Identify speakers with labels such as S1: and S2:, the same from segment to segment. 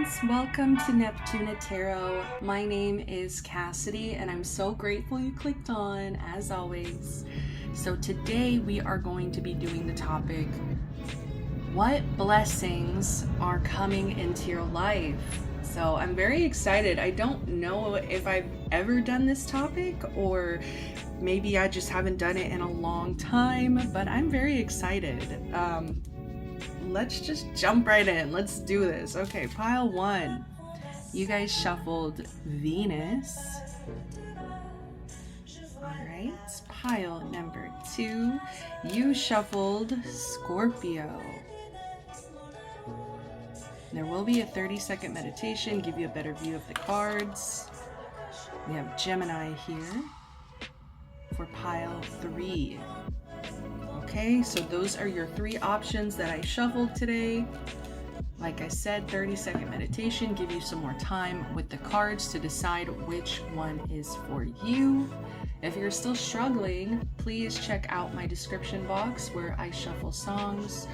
S1: friends, welcome to Neptuna Tarot. My name is Cassidy and I'm so grateful you clicked on, as always. So today we are going to be doing the topic, what blessings are coming into your life? So I'm very excited. I don't know if I've ever done this topic, or maybe I just haven't done it in a long time, but I'm very excited. Let's just jump right in. Let's do this. Okay, pile one. You guys shuffled Venus. All right, pile number two. You shuffled Scorpio. There will be a 30-second meditation, give you a better view of the cards. We have Gemini here for pile three. Okay, so those are your three options that I shuffled today. Like I said, 30-second meditation, give you some more time with the cards to decide which one is for you. If you're still struggling, please check out my description box where I shuffle songs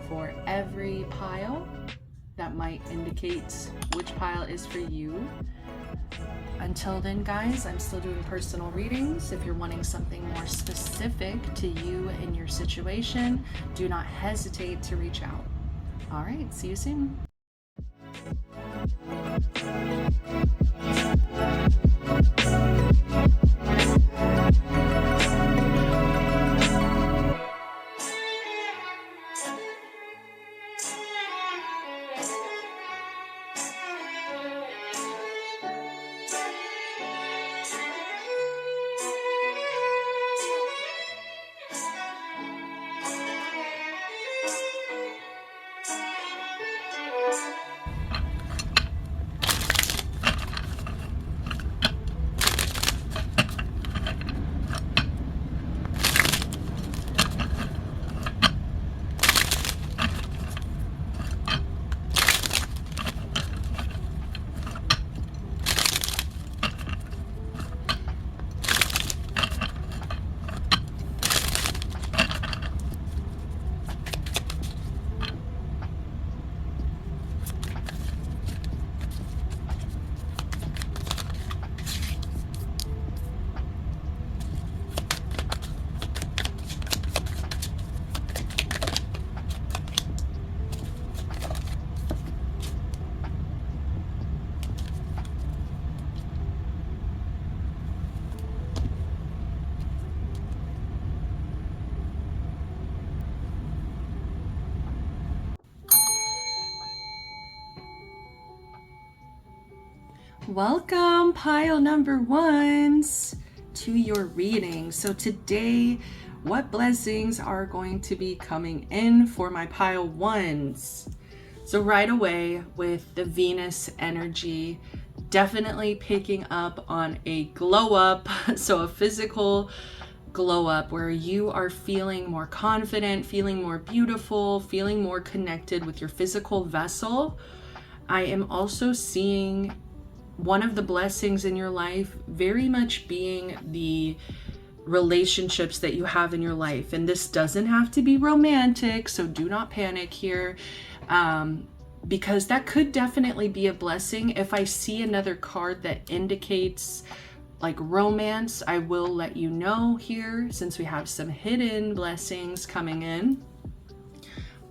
S1: for every pile. That might indicate which pile is for you. Until then, guys, I'm still doing personal readings. If you're wanting something more specific to you and your situation, do not hesitate to reach out. All right, see you soon. Welcome, pile number ones, to your reading. So today, what blessings are going to be coming in for my pile ones? So right away with the Venus energy, definitely picking up on a glow up, so a physical glow up where you are feeling more confident, feeling more beautiful, feeling more connected with your physical vessel. I am also seeing one of the blessings in your life very much being the relationships that you have in your life. And this doesn't have to be romantic, so do not panic here, because that could definitely be a blessing. If I see another card that indicates like romance, I will let you know here, since we have some hidden blessings coming in.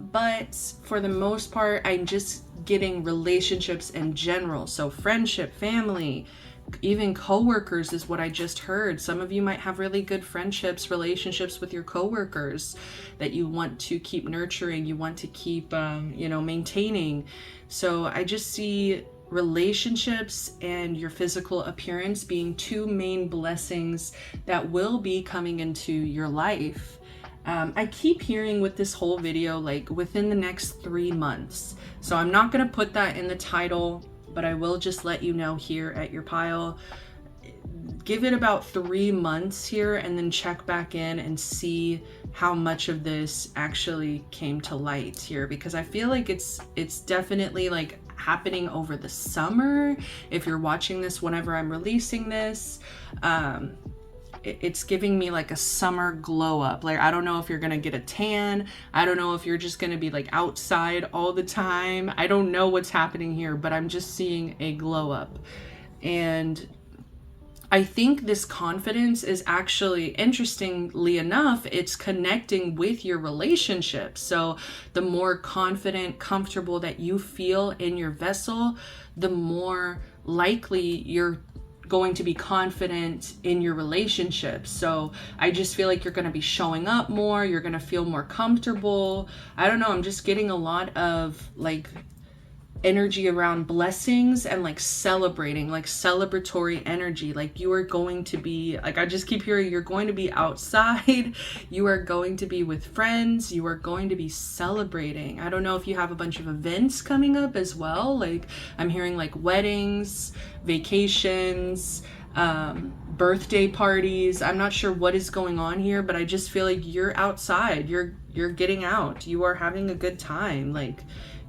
S1: But for the most part, I'm just getting relationships in general. So friendship, family, even coworkers is what I just heard. Some of you might have really good friendships, relationships with your coworkers that you want to keep nurturing, you want to keep, maintaining. So I just see relationships and your physical appearance being two main blessings that will be coming into your life. I keep hearing with this whole video, like within the next 3 months. So I'm not going to put that in the title, but I will just let you know here at your pile. Give it about 3 months here and then check back in and see how much of this actually came to light here, because I feel like it's definitely like happening over the summer if you're watching this whenever I'm releasing this. it's giving me like a summer glow up. Like, I don't know if you're gonna get a tan. I don't know if you're just gonna be like outside all the time. I don't know what's happening here, but I'm just seeing a glow up. And I think this confidence is actually, interestingly enough, it's connecting with your relationship. So the more confident, comfortable that you feel in your vessel, the more likely you're going to be confident in your relationship. So I just feel like you're going to be showing up more. You're going to feel more comfortable. I don't know. I'm just getting a lot of like energy around blessings and like celebrating, like celebratory energy. Like you are going to be, like, I just keep hearing you're going to be outside, you are going to be with friends, you are going to be celebrating. I don't know if you have a bunch of events coming up as well. Like I'm hearing like weddings, vacations, birthday parties. I'm not sure what is going on here, but I just feel like you're outside, you're getting out, you are having a good time, like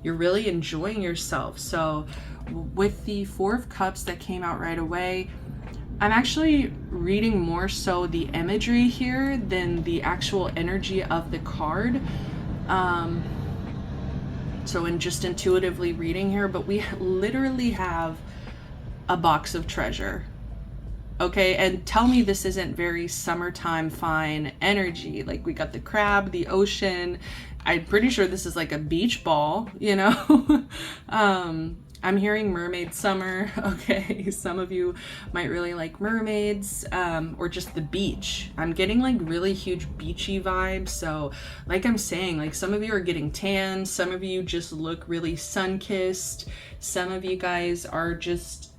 S1: you're really enjoying yourself. So with the Four of Cups that came out right away, I'm actually reading more so the imagery here than the actual energy of the card. So in just intuitively reading here, but we literally have a box of treasure. Okay, and tell me this isn't very summertime fine energy. Like we got the crab, the ocean. I'm pretty sure this is like a beach ball, you know? I'm hearing mermaid summer. Okay, some of you might really like mermaids, or just the beach. I'm getting like really huge beachy vibes. So like I'm saying, like some of you are getting tan. Some of you just look really sun-kissed. Some of you guys are just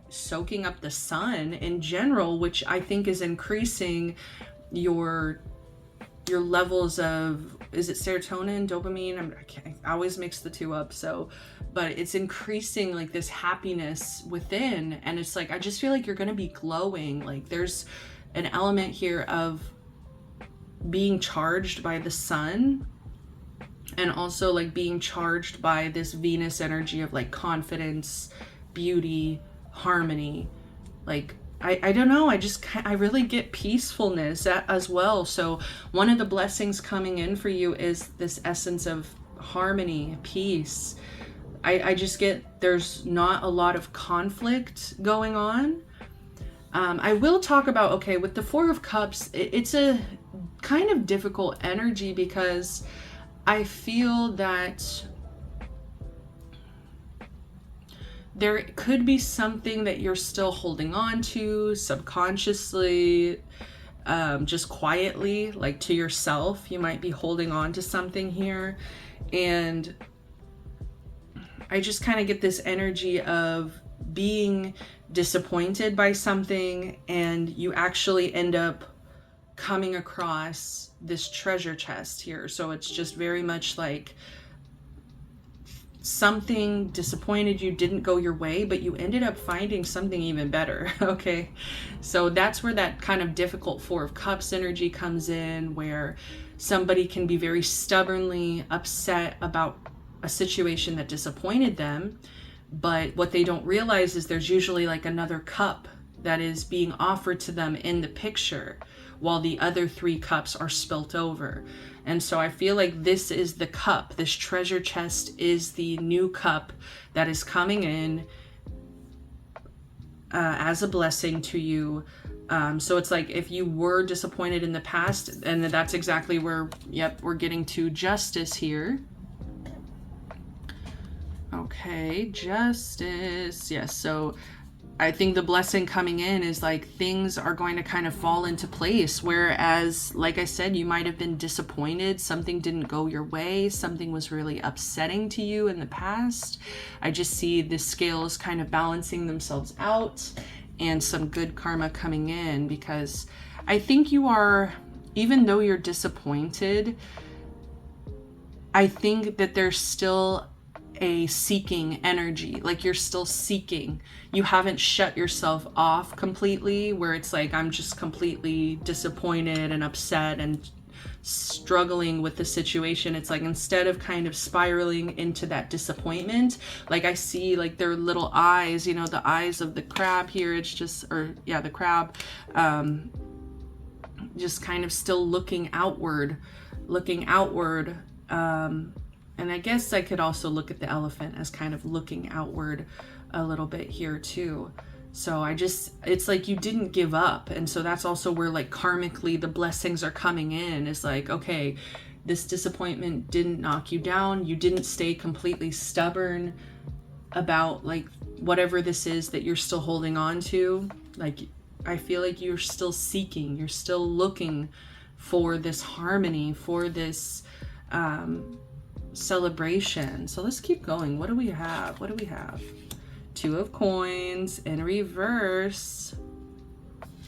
S1: soaking up the sun in general, which I think is increasing your levels of, is it serotonin, dopamine? I always mix the two up. So, but it's increasing like this happiness within. And it's like, I just feel like you're going to be glowing. Like there's an element here of being charged by the sun, and also like being charged by this Venus energy of like confidence, beauty, harmony. Like I don't know, I really get peacefulness as well. So one of the blessings coming in for you is this essence of harmony, peace. I just get there's not a lot of conflict going on. I will talk about, okay, with the Four of Cups, it's a kind of difficult energy because I feel that there could be something that you're still holding on to subconsciously, just quietly, like to yourself. You might be holding on to something here. And I just kind of get this energy of being disappointed by something, and you actually end up coming across this treasure chest here. So it's just very much like something disappointed you, didn't go your way, but you ended up finding something even better. Okay, so that's where that kind of difficult Four of Cups energy comes in, where somebody can be very stubbornly upset about a situation that disappointed them, but what they don't realize is there's usually like another cup that is being offered to them in the picture, while the other three cups are spilt over. And so I feel like this is the cup, this treasure chest is the new cup that is coming in as a blessing to you. So it's like if you were disappointed in the past, and that's exactly where, yep, we're getting to justice here. Okay, justice. Yes, so I think the blessing coming in is like things are going to kind of fall into place. Whereas, like I said, you might have been disappointed. Something didn't go your way. Something was really upsetting to you in the past. I just see the scales kind of balancing themselves out and some good karma coming in, because I think you are, even though you're disappointed, I think that there's still a seeking energy. Like you're still seeking. You haven't shut yourself off completely, where it's like I'm just completely disappointed and upset and struggling with the situation. It's like instead of kind of spiraling into that disappointment, like I see like their little eyes, you know, the eyes of the crab here. It's just, or yeah, the crab. just kind of still looking outward. And I guess I could also look at the elephant as kind of looking outward a little bit here too. So it's like you didn't give up. And so that's also where like karmically the blessings are coming in. It's like, okay, this disappointment didn't knock you down. You didn't stay completely stubborn about like whatever this is that you're still holding on to. Like, I feel like you're still seeking, you're still looking for this harmony, for this celebration. So let's keep going. What do we have? Two of Coins in reverse.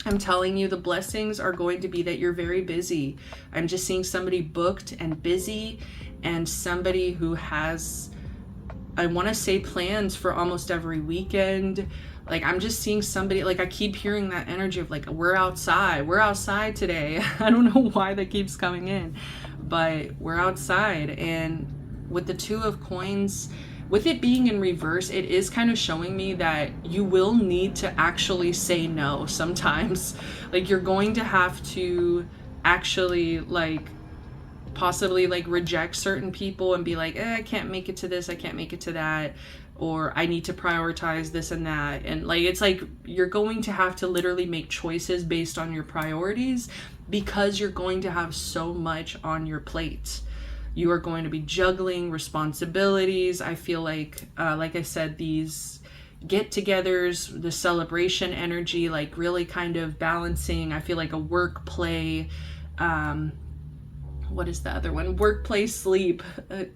S1: I'm telling you, the blessings are going to be that you're very busy. I'm just seeing somebody booked and busy, and somebody who has, I want to say, plans for almost every weekend. Like, I'm just seeing somebody, like, I keep hearing that energy of like, we're outside today. I don't know why that keeps coming in, but we're outside. And with the Two of Coins, with it being in reverse, it is kind of showing me that you will need to actually say no sometimes. Like, you're going to have to actually like possibly like reject certain people and be like, I can't make it to this, I can't make it to that, or I need to prioritize this and that. And like, it's like you're going to have to literally make choices based on your priorities, because you're going to have so much on your plate. You are going to be juggling responsibilities. I feel like I said, these get-togethers, the celebration energy, like really kind of balancing. I feel like a work play, what is the other one? Work, play, sleep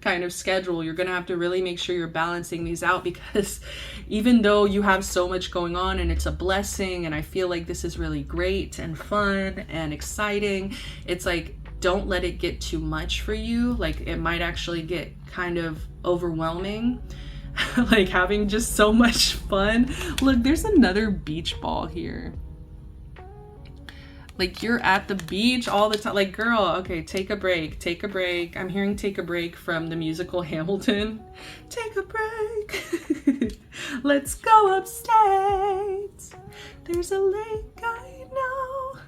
S1: kind of schedule. You're going to have to really make sure you're balancing these out, because even though you have so much going on and it's a blessing, and I feel like this is really great and fun and exciting, it's like, don't let it get too much for you. Like, it might actually get kind of overwhelming. Like, having just so much fun. Look, there's another beach ball here. Like, you're at the beach all the time. Like, girl, okay, take a break. I'm hearing take a break from the musical Hamilton. Take a break. Let's go upstate. There's a lake I know.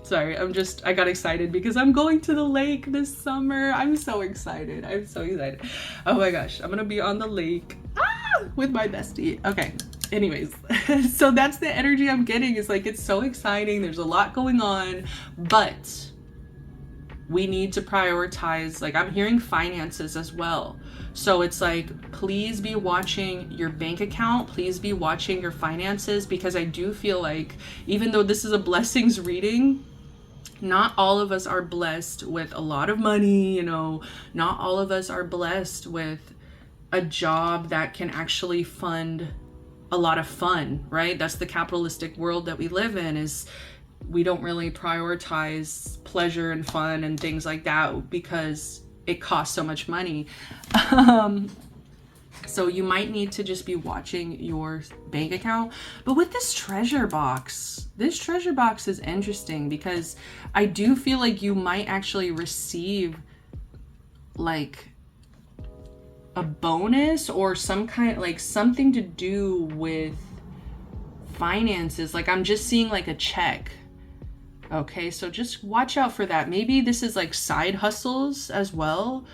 S1: Sorry, I got excited because I'm going to the lake this summer. I'm so excited. Oh my gosh, I'm gonna be on the lake with my bestie. Okay, anyways, so that's the energy I'm getting. Is like, it's so exciting. There's a lot going on, but we need to prioritize. Like, I'm hearing finances as well. So it's like, please be watching your bank account. Please be watching your finances, because I do feel like, even though this is a blessings reading, not all of us are blessed with a lot of money, you know, not all of us are blessed with a job that can actually fund a lot of fun, right? That's the capitalistic world that we live in, is we don't really prioritize pleasure and fun and things like that because it costs so much money. So you might need to just be watching your bank account. But with this treasure box is interesting, because I do feel like you might actually receive like a bonus or some kind, like something to do with finances. Like, I'm just seeing like a check. Okay, so just watch out for that. Maybe this is like side hustles as well.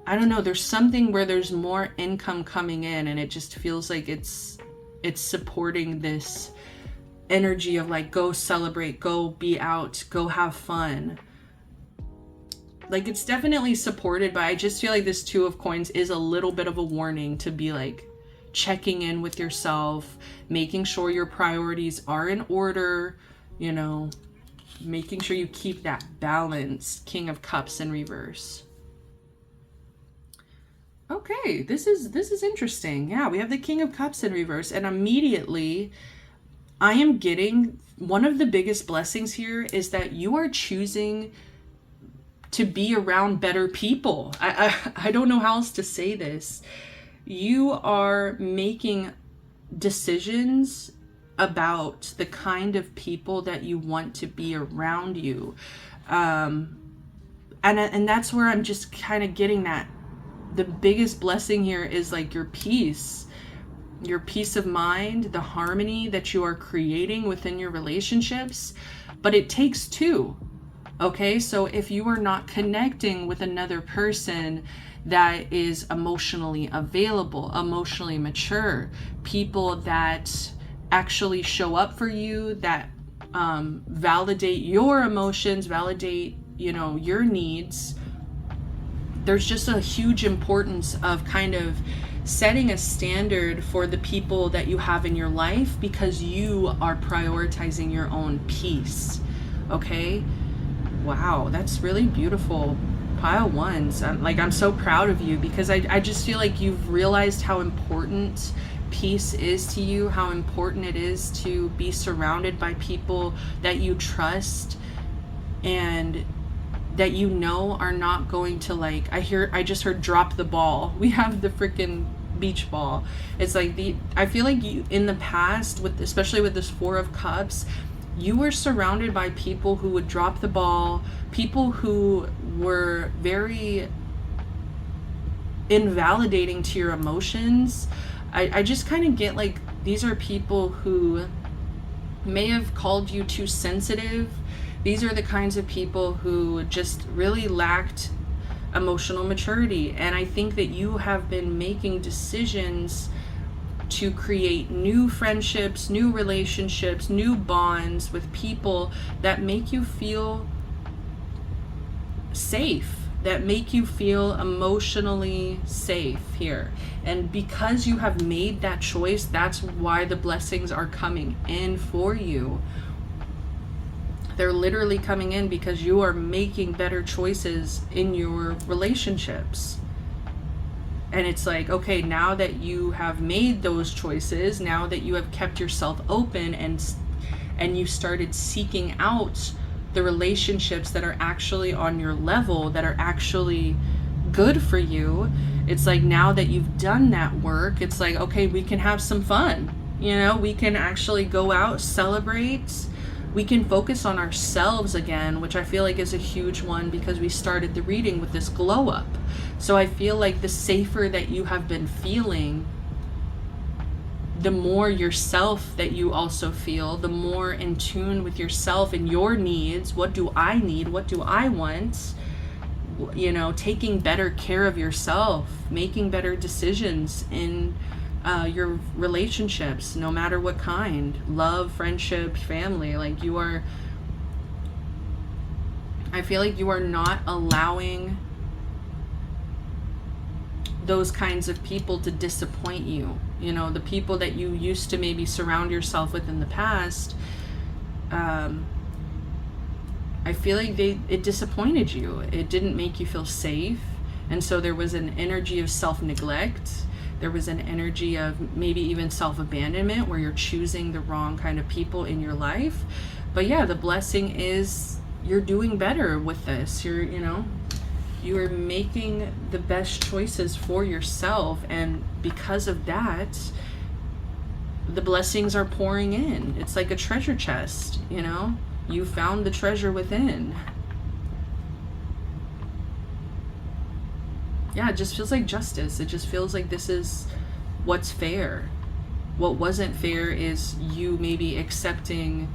S1: I don't know. There's something where there's more income coming in, and it just feels like it's supporting this energy of like, go celebrate, go be out, go have fun. Like, it's definitely supported, but I just feel like this Two of Coins is a little bit of a warning to be like checking in with yourself, making sure your priorities are in order, you know, making sure you keep that balance. King of Cups in reverse. Okay, this is interesting. Yeah, we have the King of Cups in reverse, and immediately I am getting one of the biggest blessings here is that you are choosing to be around better people. I don't know how else to say this. You are making decisions about the kind of people that you want to be around you. And that's where I'm just kind of getting that the biggest blessing here is like your peace. your peace of mind, the harmony that you are creating within your relationships. But it takes two. Okay, so if you are not connecting with another person that is emotionally available, emotionally mature, people that actually show up for you, that validate your emotions, validate, you know, your needs, there's just a huge importance of kind of setting a standard for the people that you have in your life, because you are prioritizing your own peace. Okay? Wow, that's really beautiful. Pile ones. I'm so proud of you, because I just feel like you've realized how important peace is to you, how important it is to be surrounded by people that you trust and that you know are not going to, like, I just heard drop the ball. We have the freaking beach ball. It's like I feel like you in the past, with especially with this Four of Cups, you were surrounded by people who would drop the ball, people who were very invalidating to your emotions. I just kind of get like these are people who may have called you too sensitive. These are the kinds of people who just really lacked emotional maturity. And I think that you have been making decisions to create new friendships, new relationships, new bonds with people that make you feel safe, that make you feel emotionally safe here. And because you have made that choice, that's why the blessings are coming in for you. They're literally coming in because you are making better choices in your relationships. And it's like, okay, now that you have made those choices, now that you have kept yourself open and you started seeking out the relationships that are actually on your level, that are actually good for you, it's like now that you've done that work, it's like, okay, we can have some fun. You know, we can actually go out, celebrate. We can focus on ourselves again, which I feel like is a huge one because we started the reading with this glow up. So I feel like the safer that you have been feeling, the more yourself that you also feel, the more in tune with yourself and your needs. What do I need? What do I want? You know, taking better care of yourself, making better decisions in your relationships, no matter what kind, love, friendship, family. Like you are, I feel like you are not allowing those kinds of people to disappoint you. You know, the people that you used to maybe surround yourself with in the past, I feel like it disappointed you. It didn't make you feel safe. And so there was an energy of self-neglect. There was an energy of maybe even self-abandonment where you're choosing the wrong kind of people in your life. But yeah, the blessing is you're doing better with this. You are making the best choices for yourself, and because of that, the blessings are pouring in. It's like a treasure chest, you know? You found the treasure within. Yeah, it just feels like justice. It just feels like this is what's fair. What wasn't fair is you maybe accepting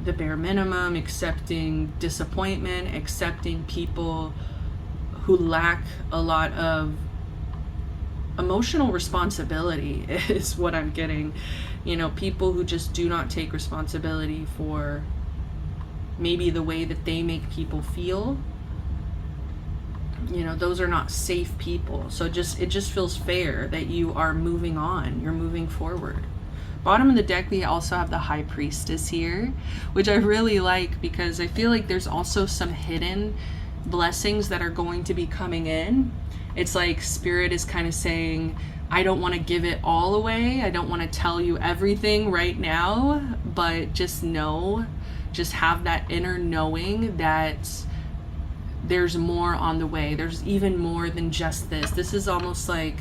S1: the bare minimum, accepting disappointment, accepting people who lack a lot of emotional responsibility is what I'm getting. You know, people who just do not take responsibility for maybe the way that they make people feel. You know, those are not safe people. So it just feels fair that you are moving on. You're moving forward. Bottom of the deck, we also have the High Priestess here, which I really like because I feel like there's also some hidden blessings that are going to be coming in. It's like Spirit is kind of saying, I don't want to give it all away. I don't want to tell you everything right now, but just know, just have that inner knowing that there's more on the way. There's even more than just this. This is almost like,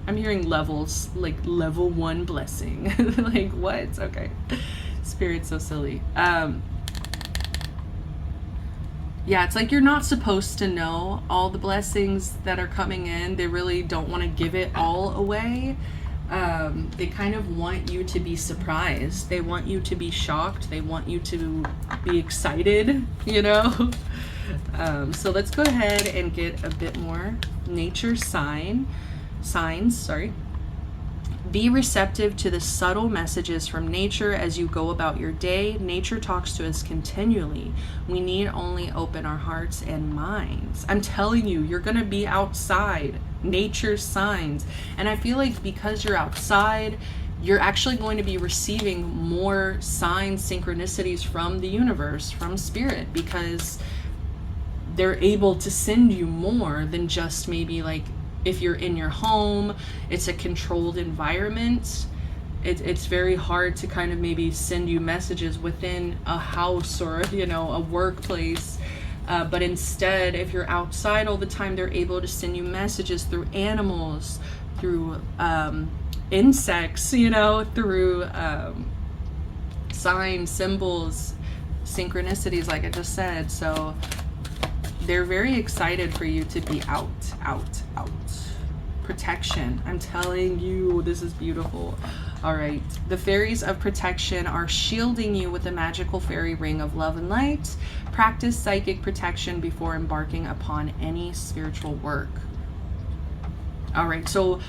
S1: I'm hearing levels, like level 1 blessing. Like what? Okay. Spirit's so silly. Yeah, it's like you're not supposed to know all the blessings that are coming in. They really don't want to give it all away. They kind of want you to be surprised. They want you to be shocked. They want you to be excited, you know? So let's go ahead and get a bit more nature signs. Be receptive to the subtle messages from nature as you go about your day. Nature talks to us continually. We need only open our hearts and minds. I'm telling you, you're going to be outside. Nature signs. And I feel like because you're outside, you're actually going to be receiving more signs, synchronicities from the universe, from spirit, because they're able to send you more than just maybe like if you're in your home, it's a controlled environment. It's very hard to kind of maybe send you messages within a house or, you know, a workplace. But instead, if you're outside all the time, they're able to send you messages through animals, through insects, you know, through signs, symbols, synchronicities, like I just said. So they're very excited for you to be out. Protection. I'm telling you, this is beautiful. All right. The fairies of protection are shielding you with the magical fairy ring of love and light. Practice psychic protection before embarking upon any spiritual work. All right. So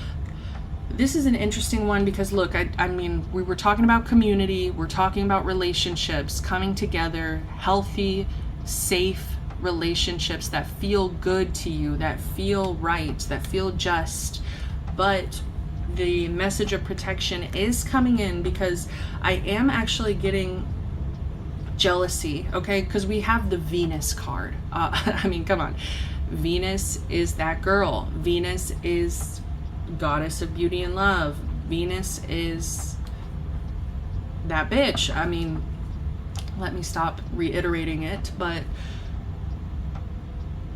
S1: this is an interesting one because look, I mean, we were talking about community. We're talking about relationships coming together, healthy, safe relationships that feel good to you, that feel right, that feel just. But the message of protection is coming in because I am actually getting jealousy, okay? Because we have the Venus card. I mean, come on. Venus is that girl. Venus is goddess of beauty and love. Venus is that bitch. I mean, let me stop reiterating it, but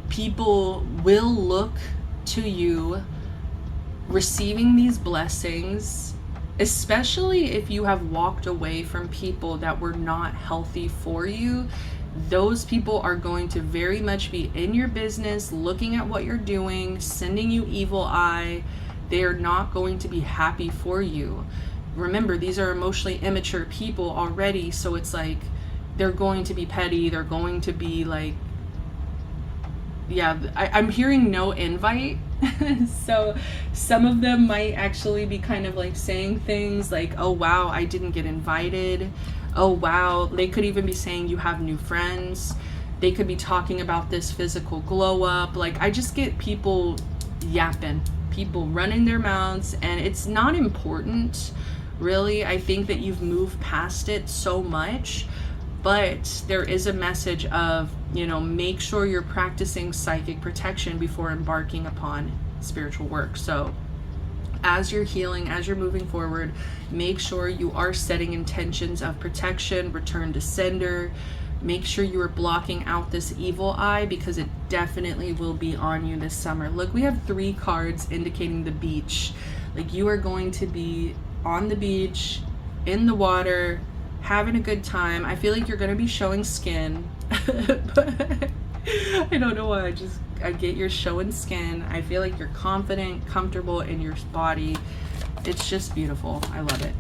S1: people will look to you receiving these blessings, especially if you have walked away from people that were not healthy for you. Those people are going to very much be in your business, looking at what you're doing, sending you evil eye. They are not going to be happy for you. Remember, these are emotionally immature people already, so it's like they're going to be petty, they're going to be like, yeah, I'm hearing no invite. So some of them might actually be kind of like saying things like, oh wow, I didn't get invited. Oh wow. They could even be saying you have new friends. They could be talking about this physical glow up. Like, I just get people yapping, people running their mouths, and it's not important, really. I think that you've moved past it so much. But there is a message of, you know, make sure you're practicing psychic protection before embarking upon spiritual work. So as you're healing, as you're moving forward, make sure you are setting intentions of protection, return to sender. Make sure you are blocking out this evil eye because it definitely will be on you this summer. Look, we have 3 cards indicating the beach. Like, you are going to be on the beach, in the water, having a good time. I feel like you're gonna be showing skin, but I don't know why. I get you're showing skin. I feel like you're confident, comfortable in your body. It's just beautiful. I love it.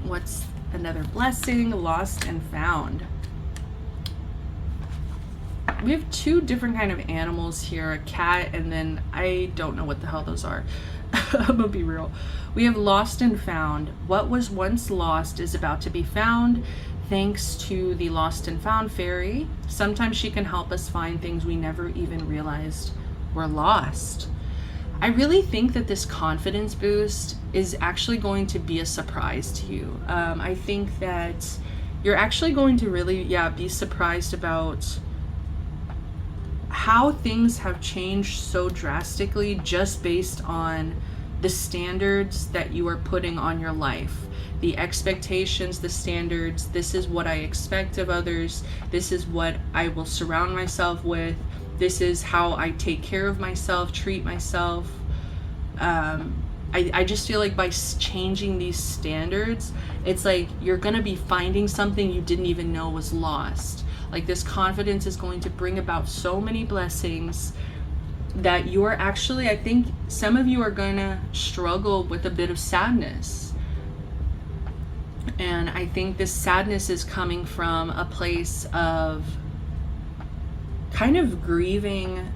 S1: What's another blessing? Lost and found. We have 2 different kind of animals here, a cat, and then I don't know what the hell those are. I'm gonna be real. We have lost and found. What was once lost is about to be found, thanks to the lost and found fairy. Sometimes she can help us find things we never even realized were lost. I really think that this confidence boost is actually going to be a surprise to you. I think that you're actually going to really, be surprised about how things have changed so drastically just based on the standards that you are putting on your life. The expectations, the standards, this is what I expect of others, this is what I will surround myself with, this is how I take care of myself, treat myself. I just feel like by changing these standards, it's like you're gonna be finding something you didn't even know was lost. Like this confidence is going to bring about so many blessings that you're actually, I think some of you are gonna struggle with a bit of sadness. And I think this sadness is coming from a place of kind of grieving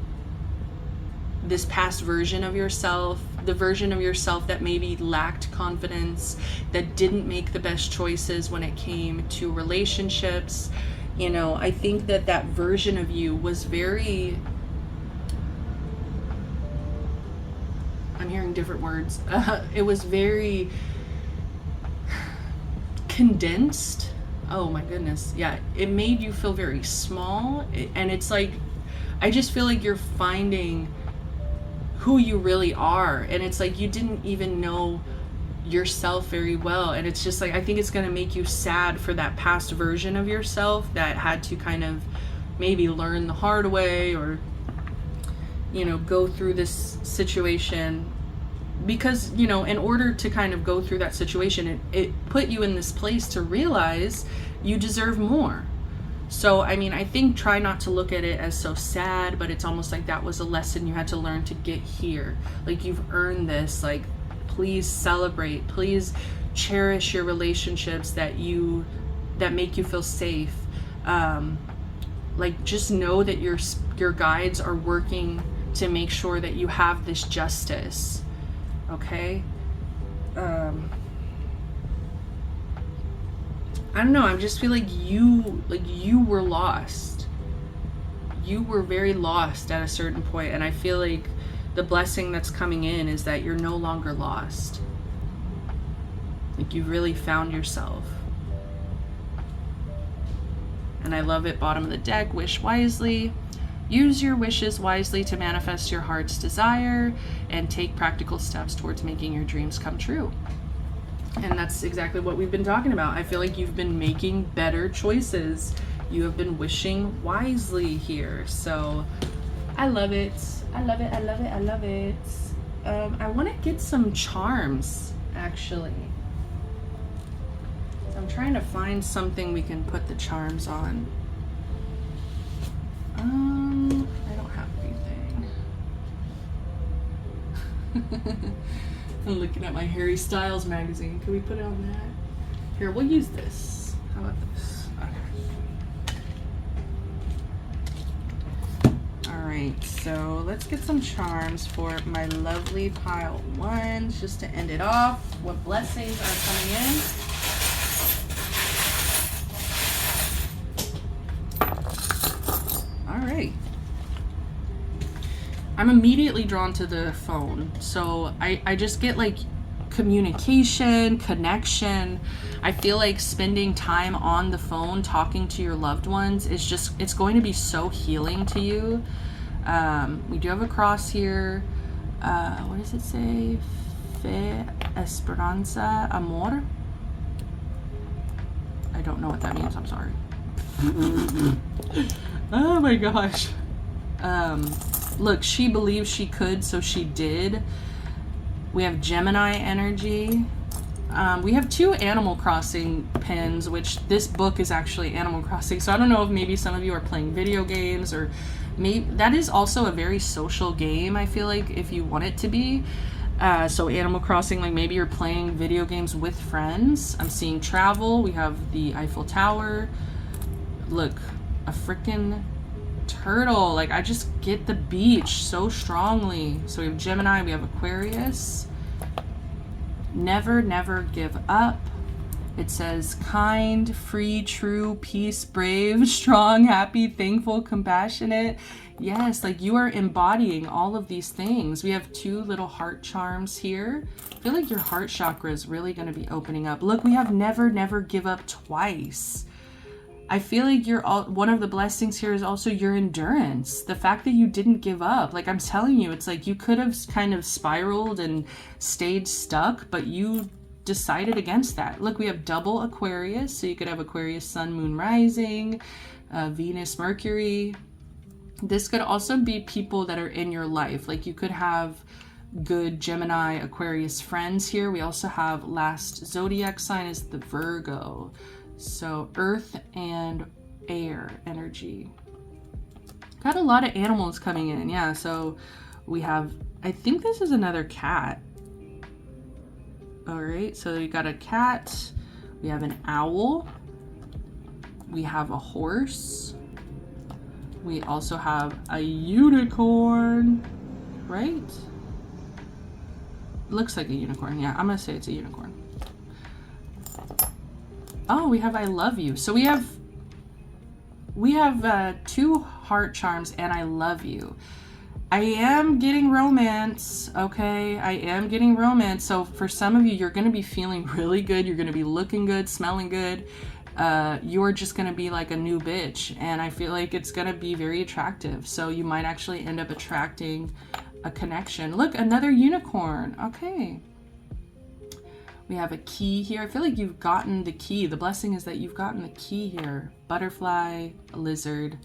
S1: this past version of yourself, the version of yourself that maybe lacked confidence, that didn't make the best choices when it came to relationships. You know, I think that that version of you was very, I'm hearing different words. It was very condensed. Oh my goodness. Yeah, it made you feel very small. And it's like, I just feel like you're finding who you really are, and it's like you didn't even know yourself very well, and it's just like, I think it's going to make you sad for that past version of yourself that had to kind of maybe learn the hard way, or you know, go through this situation, because you know, in order to kind of go through that situation, it put you in this place to realize you deserve more. So, I mean, I think try not to look at it as so sad, but it's almost like that was a lesson you had to learn to get here. Like, you've earned this. Like, please celebrate. Please cherish your relationships that make you feel safe. Like, just know that your guides are working to make sure that you have this justice. Okay? I don't know, I just feel like you were lost. You were very lost at a certain point, and I feel like the blessing that's coming in is that you're no longer lost. Like, you really found yourself. And I love it, bottom of the deck, wish wisely. Use your wishes wisely to manifest your heart's desire and take practical steps towards making your dreams come true. And that's exactly what we've been talking about. I feel like you've been making better choices. You have been wishing wisely here. So I love it. I love it. I love it. I love it. I want to get some charms, actually. I'm trying to find something we can put the charms on. I don't have anything. I'm looking at my Harry Styles magazine. Can we put it on that? Here, we'll use this. How about this? Okay. Alright, so let's get some charms for my lovely pile ones, just to end it off. What blessings are coming in? Alright. I'm immediately drawn to the phone. So I just get like communication, connection. I feel like spending time on the phone talking to your loved ones is just, it's going to be so healing to you. We do have a cross here. What does it say? Fe Esperanza Amor. I don't know what that means. I'm sorry. Oh my gosh. Look, she believed she could, so she did. We have Gemini energy. We have 2 Animal Crossing pins, which this book is actually Animal Crossing. So I don't know if maybe some of you are playing video games, or maybe that is also a very social game, I feel like, if you want it to be. So Animal Crossing, like maybe you're playing video games with friends. I'm seeing travel. We have the Eiffel Tower. Look, a freaking turtle. Like, I just get the beach so strongly. So we have Gemini, we have Aquarius. Never, never give up. It says kind, free, true, peace, brave, strong, happy, thankful, compassionate. Yes, like you are embodying all of these things. We have 2 little heart charms here. I feel like your heart chakra is really going to be opening up. Look, we have never, never give up twice. I feel like one of the blessings here is also your endurance. The fact that you didn't give up. Like, I'm telling you, it's like you could have kind of spiraled and stayed stuck, but you decided against that. Look, we have double Aquarius. So you could have Aquarius, Sun, Moon, Rising, Venus, Mercury. This could also be people that are in your life. Like, you could have good Gemini, Aquarius friends here. We also have last zodiac sign is the Virgo. So Earth and air energy. Got a lot of animals coming in. Yeah, so we have, I think this is another cat. All right, so you got a cat, we have an owl, we have a horse, we also have a unicorn, right? Looks like a unicorn. Yeah, I'm gonna say it's a unicorn. Oh, we have I love you. So we have 2 heart charms and I love you. I am getting romance, okay? I am getting romance. So for some of you, you're gonna be feeling really good. You're gonna be looking good, smelling good. You're just gonna be like a new bitch. And I feel like it's gonna be very attractive. So you might actually end up attracting a connection. Look, another unicorn, okay. We have a key here. I feel like you've gotten the key. The blessing is that you've gotten the key here. Butterfly, a lizard.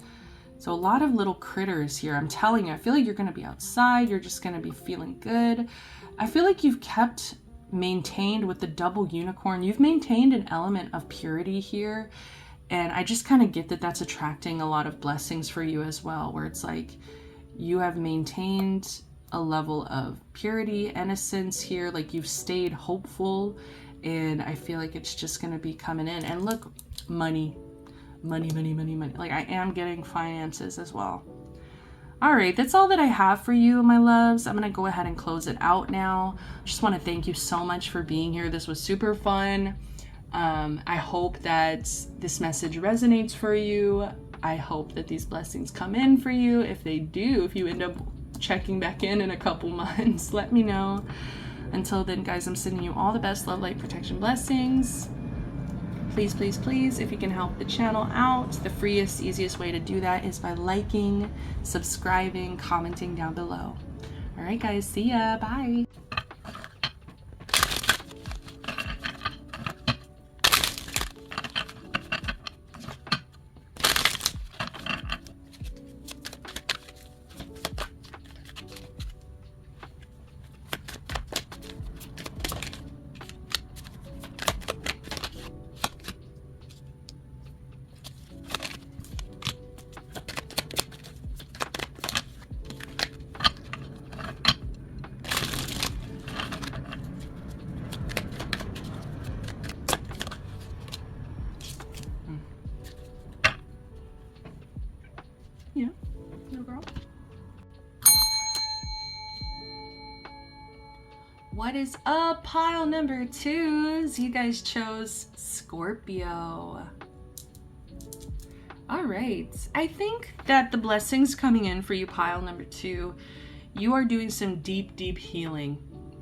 S1: So a lot of little critters here. I'm telling you, I feel like you're going to be outside. You're just going to be feeling good. I feel like you've maintained with the double unicorn. You've maintained an element of purity here. And I just kind of get that that's attracting a lot of blessings for you as well, where it's like you have maintained a level of purity, innocence here. Like you've stayed hopeful. And I feel like it's just going to be coming in. And look, money. Money. Like I am getting finances as well. All right, that's all that I have for you, my loves. I'm gonna go ahead and close it out now. Just want to thank you so much for being here. This was super fun. I hope that this message resonates for you. I hope that these blessings come in for you. If they do, if you end up checking back in a couple months, let me know. Until then, guys, I'm sending you all the best love, light, protection, blessings. Please, please, please, if you can help the channel out, the freest, easiest way to do that is by liking, subscribing, commenting down below. All right, guys, see ya. Bye. Yeah, no girl. What is up, pile number 2s? You guys chose Scorpio. All right, I think that the blessings coming in for you, pile number 2, you are doing some deep healing,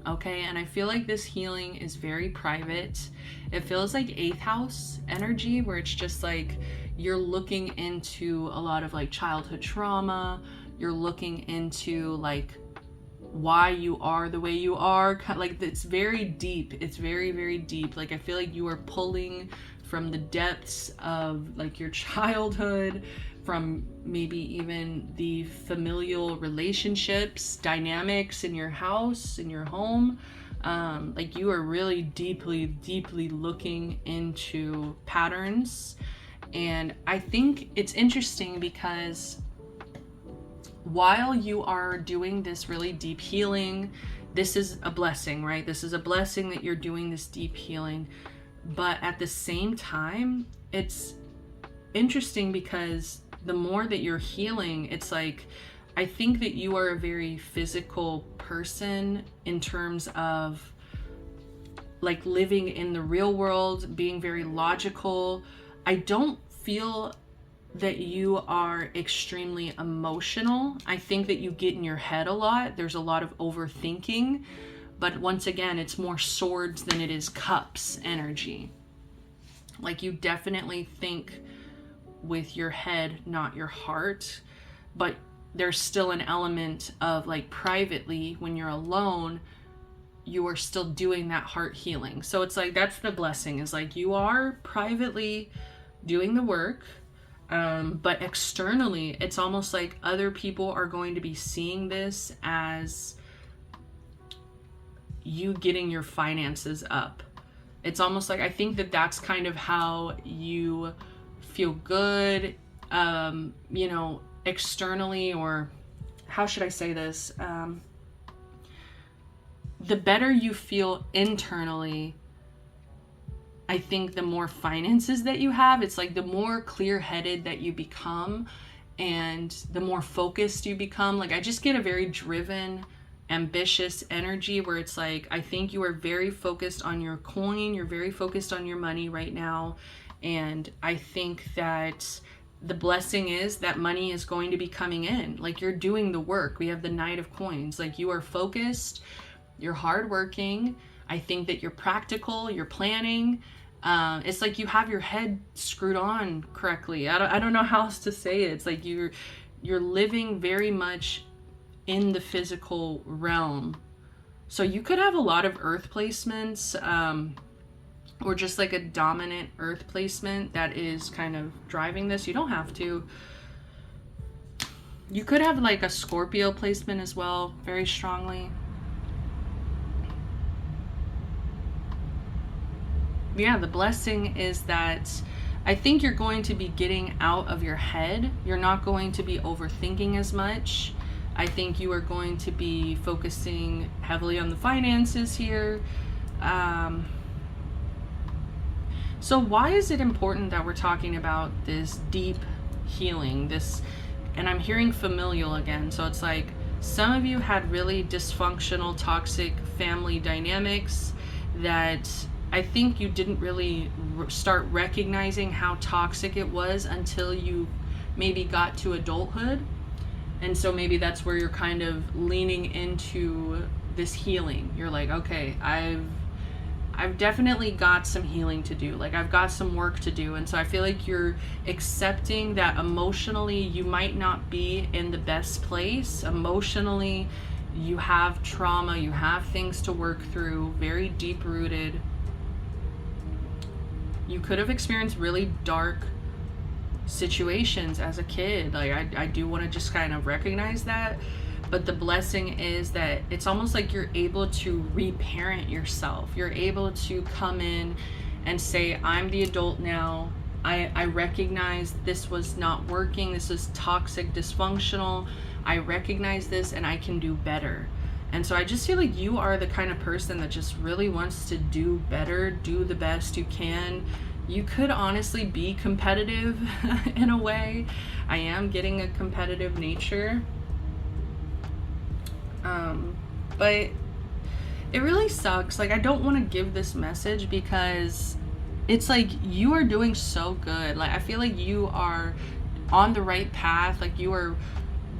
S1: okay? And I feel like this healing is very private. It feels like 8th house energy, where it's just like you're looking into a lot of like childhood trauma. You're looking into like why you are the way you are. Like it's very deep. It's very deep. Like I feel like you are pulling from the depths of like your childhood, from maybe even the familial relationships, dynamics in your house, in your home. Like you are really deeply looking into patterns. And I think it's interesting because while you are doing this really deep healing, this is a blessing, right? This is a blessing that you're doing this deep healing. But at the same time, it's interesting because the more that you're healing, it's like, I think that you are a very physical person in terms of like living in the real world, being very logical. I don't feel that you are extremely emotional. I think that you get in your head a lot. There's a lot of overthinking, but once again, it's more swords than it is cups energy. Like you definitely think with your head, not your heart, but there's still an element of like privately when you're alone, you are still doing that heart healing. So it's like, that's the blessing, is like you are privately doing the work, but externally it's almost like other people are going to be seeing this as you getting your finances up. It's almost like, I think that that's kind of how you feel good, you know, externally, or how should I say this? The better you feel internally, I think the more finances that you have. It's like the more clear-headed that you become and the more focused you become. Like I just get a very driven, ambitious energy where it's like, I think you are very focused on your coin, you're very focused on your money right now. And I think that the blessing is that money is going to be coming in. Like you're doing the work. We have the Knight of Coins. Like you are focused, you're hardworking. I think that you're practical, you're planning. It's like you have your head screwed on correctly. I don't know how else to say it. It's like you're living very much in the physical realm. So you could have a lot of earth placements, or just like a dominant earth placement that is kind of driving this. You don't have to. You could have like a Scorpio placement as well, very strongly. Yeah, the blessing is that I think you're going to be getting out of your head. You're not going to be overthinking as much. I think you are going to be focusing heavily on the finances here. So why is it important that we're talking about this deep healing? And I'm hearing familial again. So it's like some of you had really dysfunctional, toxic family dynamics that I think you didn't really start recognizing how toxic it was until you maybe got to adulthood. And so maybe that's where you're kind of leaning into this healing. You're like, okay, I've definitely got some healing to do. Like I've got some work to do. And so I feel like you're accepting that emotionally you might not be in the best place. Emotionally, you have trauma, you have things to work through, very deep rooted. You could have experienced really dark situations as a kid. Like I do want to just kind of recognize that. But the blessing is that it's almost like you're able to reparent yourself. You're able to come in and say, I'm the adult now. I recognize this was not working. This is toxic, dysfunctional. I recognize this and I can do better. And so I just feel like you are the kind of person that just really wants to do better, do the best you can. You could honestly be competitive in a way. I am getting a competitive nature. But it really sucks. Like I don't want to give this message because it's like you are doing so good. Like I feel like you are on the right path. Like you are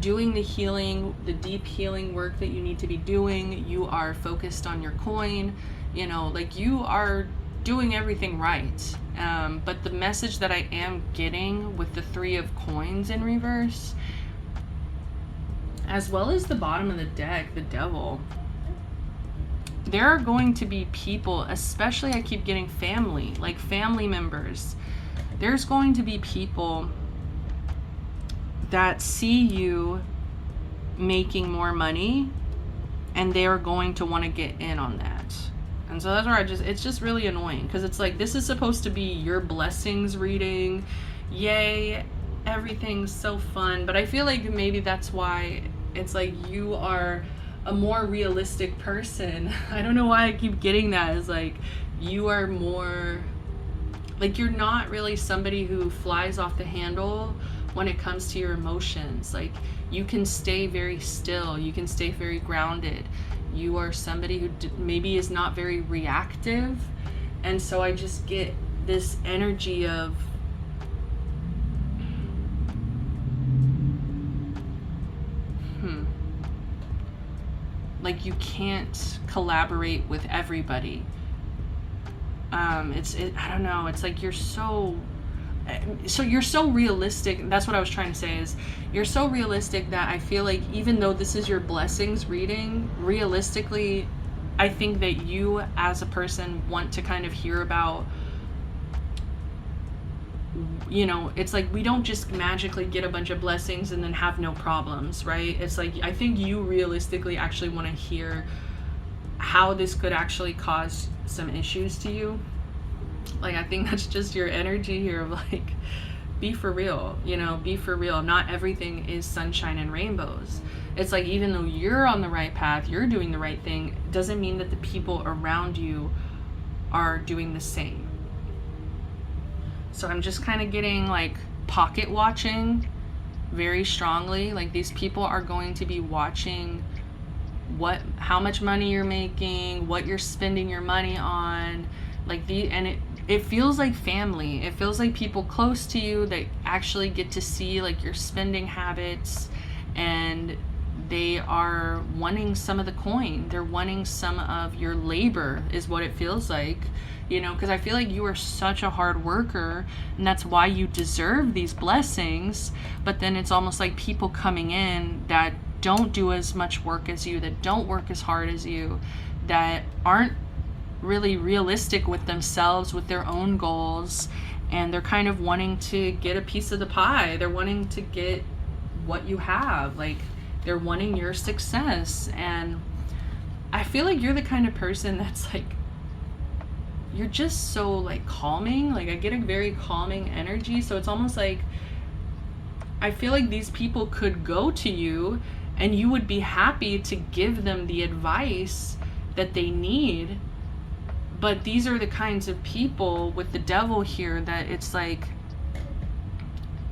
S1: doing the healing, the deep healing work that you need to be doing. You are focused on your coin, you know, like you are doing everything right. But the message that I am getting with the 3 of Coins in reverse, as well as the bottom of the deck, the Devil, there are going to be people, especially I keep getting family, like family members. There's going to be people that see you making more money and they are going to want to get in on that. And so that's where it's just really annoying because it's like, this is supposed to be your blessings reading. Yay, everything's so fun. But I feel like maybe that's why it's like you are a more realistic person. I don't know why I keep getting that. It's like you are more, like you're not really somebody who flies off the handle when it comes to your emotions. Like you can stay very still, you can stay very grounded. You are somebody who maybe is not very reactive. And so I just get this energy of like you can't collaborate with everybody. I don't know, it's like you're so realistic. That's what I was trying to say, is you're so realistic that I feel like even though this is your blessings reading, realistically I think that you as a person want to kind of hear about, you know, it's like we don't just magically get a bunch of blessings and then have no problems, right? It's like I think you realistically actually want to hear how this could actually cause some issues to you. Like I think that's just your energy here of like be for real, you know, be for real. Not everything is sunshine and rainbows. It's like, even though you're on the right path, you're doing the right thing, doesn't mean that the people around you are doing the same. So I'm just kind of getting like pocket watching very strongly. Like, these people are going to be watching how much money you're making, what you're spending your money on, like and it feels like family. It feels like people close to you that actually get to see like your spending habits, and they are wanting some of the coin. They're wanting some of your labor, is what it feels like, you know, because I feel like you are such a hard worker, and that's why you deserve these blessings. But then it's almost like people coming in that don't do as much work as you, that don't work as hard as you, that aren't really realistic with themselves, with their own goals, and they're kind of wanting to get a piece of the pie. They're wanting to get what you have. Like, they're wanting your success. And I feel like you're the kind of person that's like, you're just so like calming. Like, I get a very calming energy. So it's almost like, I feel like these people could go to you and you would be happy to give them the advice that they need. But these are the kinds of people with the devil here that it's like,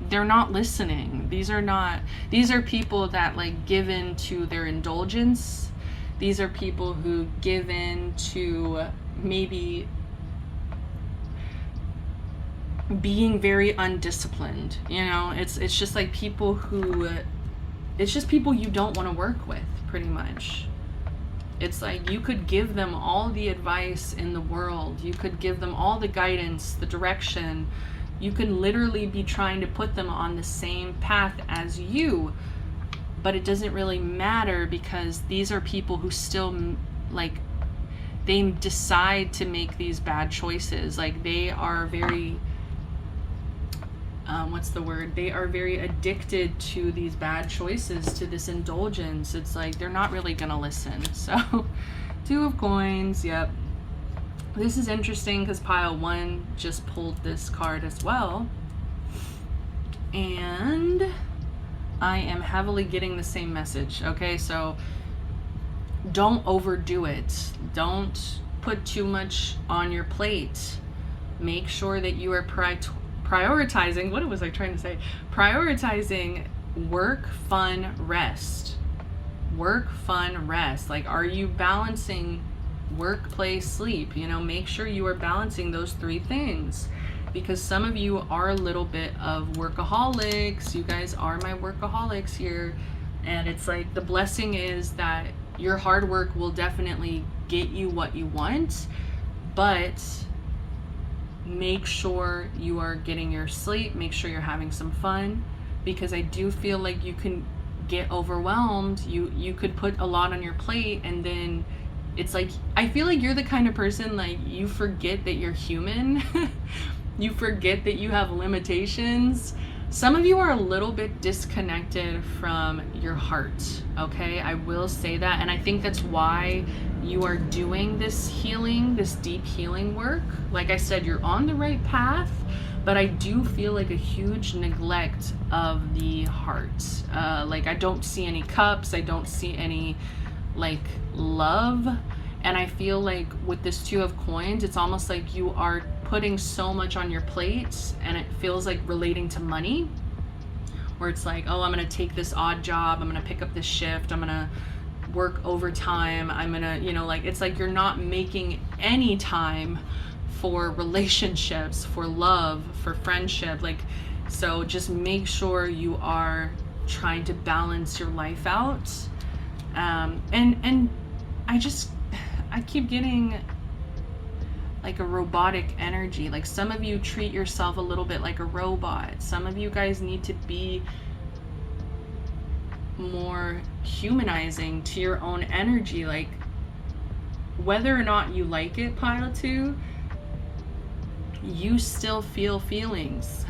S1: they're not listening. These are people that like give in to their indulgence. These are people who give in to maybe being very undisciplined. You know, it's just like people who, it's just people you don't want to work with, pretty much. It's like, you could give them all the advice in the world. You could give them all the guidance, the direction. You can literally be trying to put them on the same path as you, but it doesn't really matter, because these are people who still, like, they decide to make these bad choices. Like, they are very, they are very addicted to these bad choices, to this indulgence. It's like, they're not really gonna listen. So, Two of Coins, yep. This is interesting because pile 1 just pulled this card as well. And I am heavily getting the same message. Okay, so don't overdo it. Don't put too much on your plate. Make sure that you are prioritizing, what was I trying to say? Prioritizing work, fun, rest. Work, fun, rest. Like, are you balancing work, play, sleep? You know, make sure you are balancing those 3 things, because some of you are a little bit of workaholics. You guys are my workaholics here. And it's like, the blessing is that your hard work will definitely get you what you want, but make sure you are getting your sleep, make sure you're having some fun, because I do feel like you can get overwhelmed. You could put a lot on your plate, and then it's like, I feel like you're the kind of person, like, you forget that you're human. You forget that you have limitations. Some of you are a little bit disconnected from your heart, okay? I will say that, and I think that's why you are doing this healing, this deep healing work. Like I said, you're on the right path, but I do feel like a huge neglect of the heart. Like, I don't see any cups, I don't see any like love, and I feel like with this 2 of Coins, it's almost like you are putting so much on your plate, and it feels like relating to money, where it's like, oh, I'm gonna take this odd job, I'm gonna pick up this shift, I'm gonna work overtime, I'm gonna, you know, like, it's like you're not making any time for relationships, for love, for friendship. Like, so just make sure you are trying to balance your life out. And I keep getting like a robotic energy. Like, some of you treat yourself a little bit like a robot. Some of you guys need to be more humanizing to your own energy. Like, whether or not you like it, pile 2, you still feel feelings.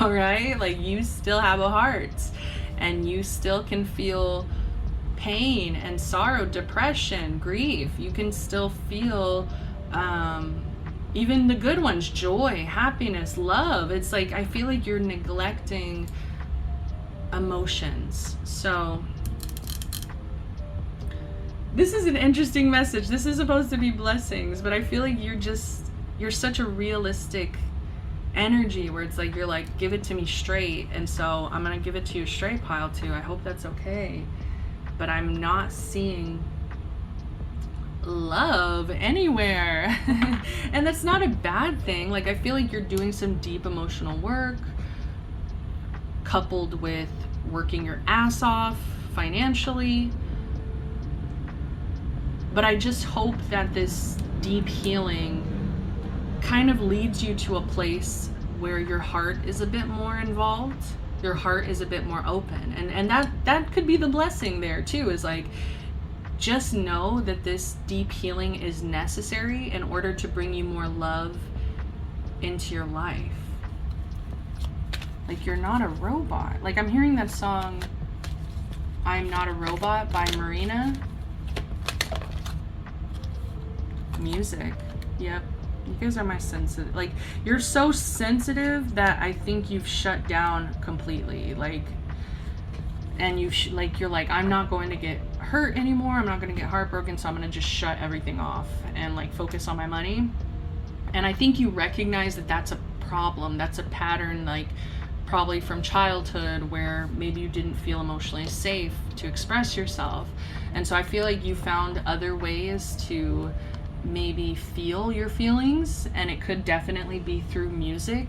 S1: All right, like, you still have a heart, and you still can feel pain and sorrow, depression, grief. You can still feel even the good ones, joy, happiness, love. It's like, I feel like you're neglecting emotions. So this is an interesting message. This is supposed to be blessings, but I feel like you're such a realistic energy where it's like, you're like, give it to me straight. And so I'm gonna give it to you straight, pile 2. I hope that's okay. But I'm not seeing love anywhere. And that's not a bad thing. Like, I feel like you're doing some deep emotional work coupled with working your ass off financially. But I just hope that this deep healing kind of leads you to a place where your heart is a bit more involved, your heart is a bit more open. And that could be the blessing there too, is like, just know that this deep healing is necessary in order to bring you more love into your life. Like, you're not a robot. Like, I'm hearing that song, I'm Not a Robot by Marina. Music. Yep. You guys are my sensitive. Like, you're so sensitive that I think you've shut down completely. Like, and you're like, I'm not going to get hurt anymore. I'm not going to get heartbroken. So I'm going to just shut everything off and like focus on my money. And I think you recognize that that's a problem. That's a pattern, like probably from childhood, where maybe you didn't feel emotionally safe to express yourself. And so I feel like you found other ways to maybe feel your feelings, and it could definitely be through music.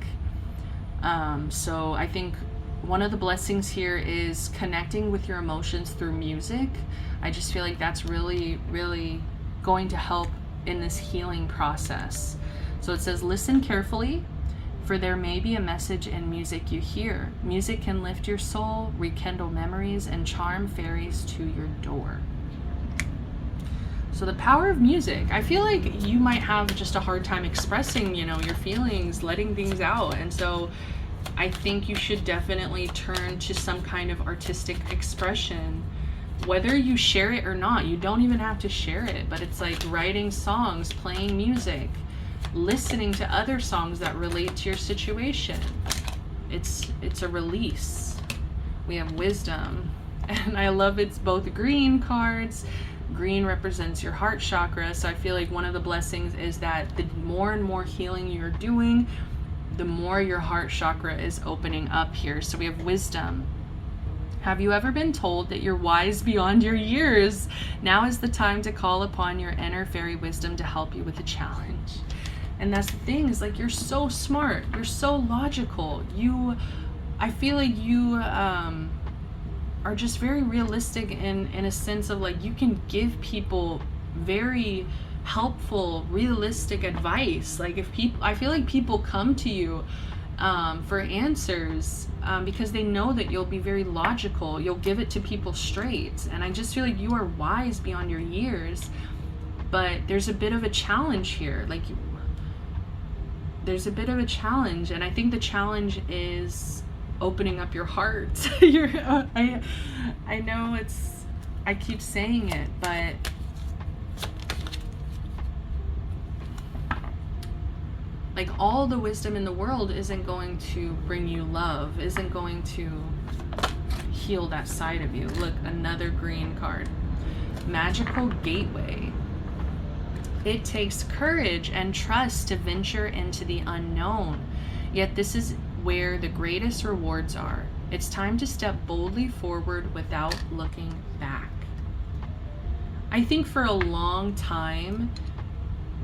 S1: So I think one of the blessings here is connecting with your emotions through music. I just feel like that's really, really going to help in this healing process. So it says, listen carefully, for there may be a message in music you hear. Music can lift your soul, rekindle memories, and charm fairies to your door. So the power of music. I feel like you might have just a hard time expressing, your feelings, letting things out. And so I think you should definitely turn to some kind of artistic expression, whether you share it or not. You don't even have to share it, but it's like writing songs, playing music, listening to other songs that relate to your situation. It's a release. We have wisdom, and I love it's both green cards. Green represents your heart chakra. So I feel like one of the blessings is that the more and more healing you're doing, the more your heart chakra is opening up here. So we have wisdom. Have you ever been told that you're wise beyond your years? Now is the time to call upon your inner fairy wisdom to help you with a challenge. And that's the thing, is like, you're so smart, you're so logical. I feel like you are just very realistic in a sense of like, you can give people very helpful, realistic advice. Like, I feel like people come to you for answers because they know that you'll be very logical. You'll give it to people straight. And I just feel like you are wise beyond your years, but there's a bit of a challenge here. Like, there's a bit of a challenge, and I think the challenge is opening up your heart. I know I keep saying it, but like, all the wisdom in the world isn't going to bring you love, isn't going to heal that side of you. Look, another green card. Magical gateway. It takes courage and trust to venture into the unknown. Yet this is where the greatest rewards are. It's time to step boldly forward without looking back. I think for a long time,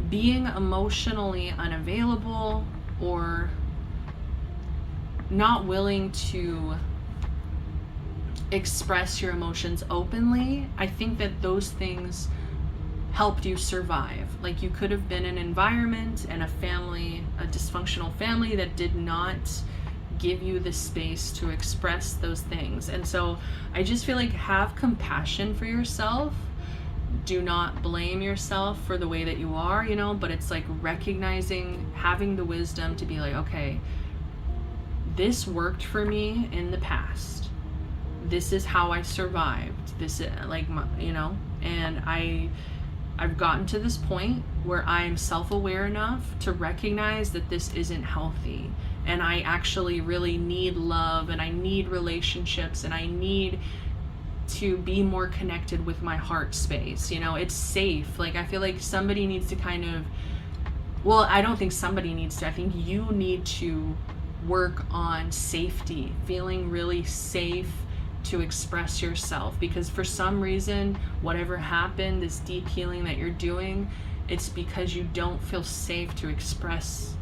S1: being emotionally unavailable or not willing to express your emotions openly, I think that those things helped you survive. Like, you could have been in an environment and a dysfunctional family that did not give you the space to express those things. And so I just feel like, have compassion for yourself. Do not blame yourself for the way that you are, but it's like recognizing, having the wisdom to be like, okay, this worked for me in the past. This is how I survived. This is like, and I've gotten to this point where I'm self-aware enough to recognize that this isn't healthy, and I actually really need love, and I need relationships, and I need to be more connected with my heart space. You know, it's safe. Like, I feel like somebody needs to kind of, well, I don't think somebody needs to, I think you need to work on safety, feeling really safe to express yourself, because for some reason, whatever happened, this deep healing that you're doing, it's because you don't feel safe to express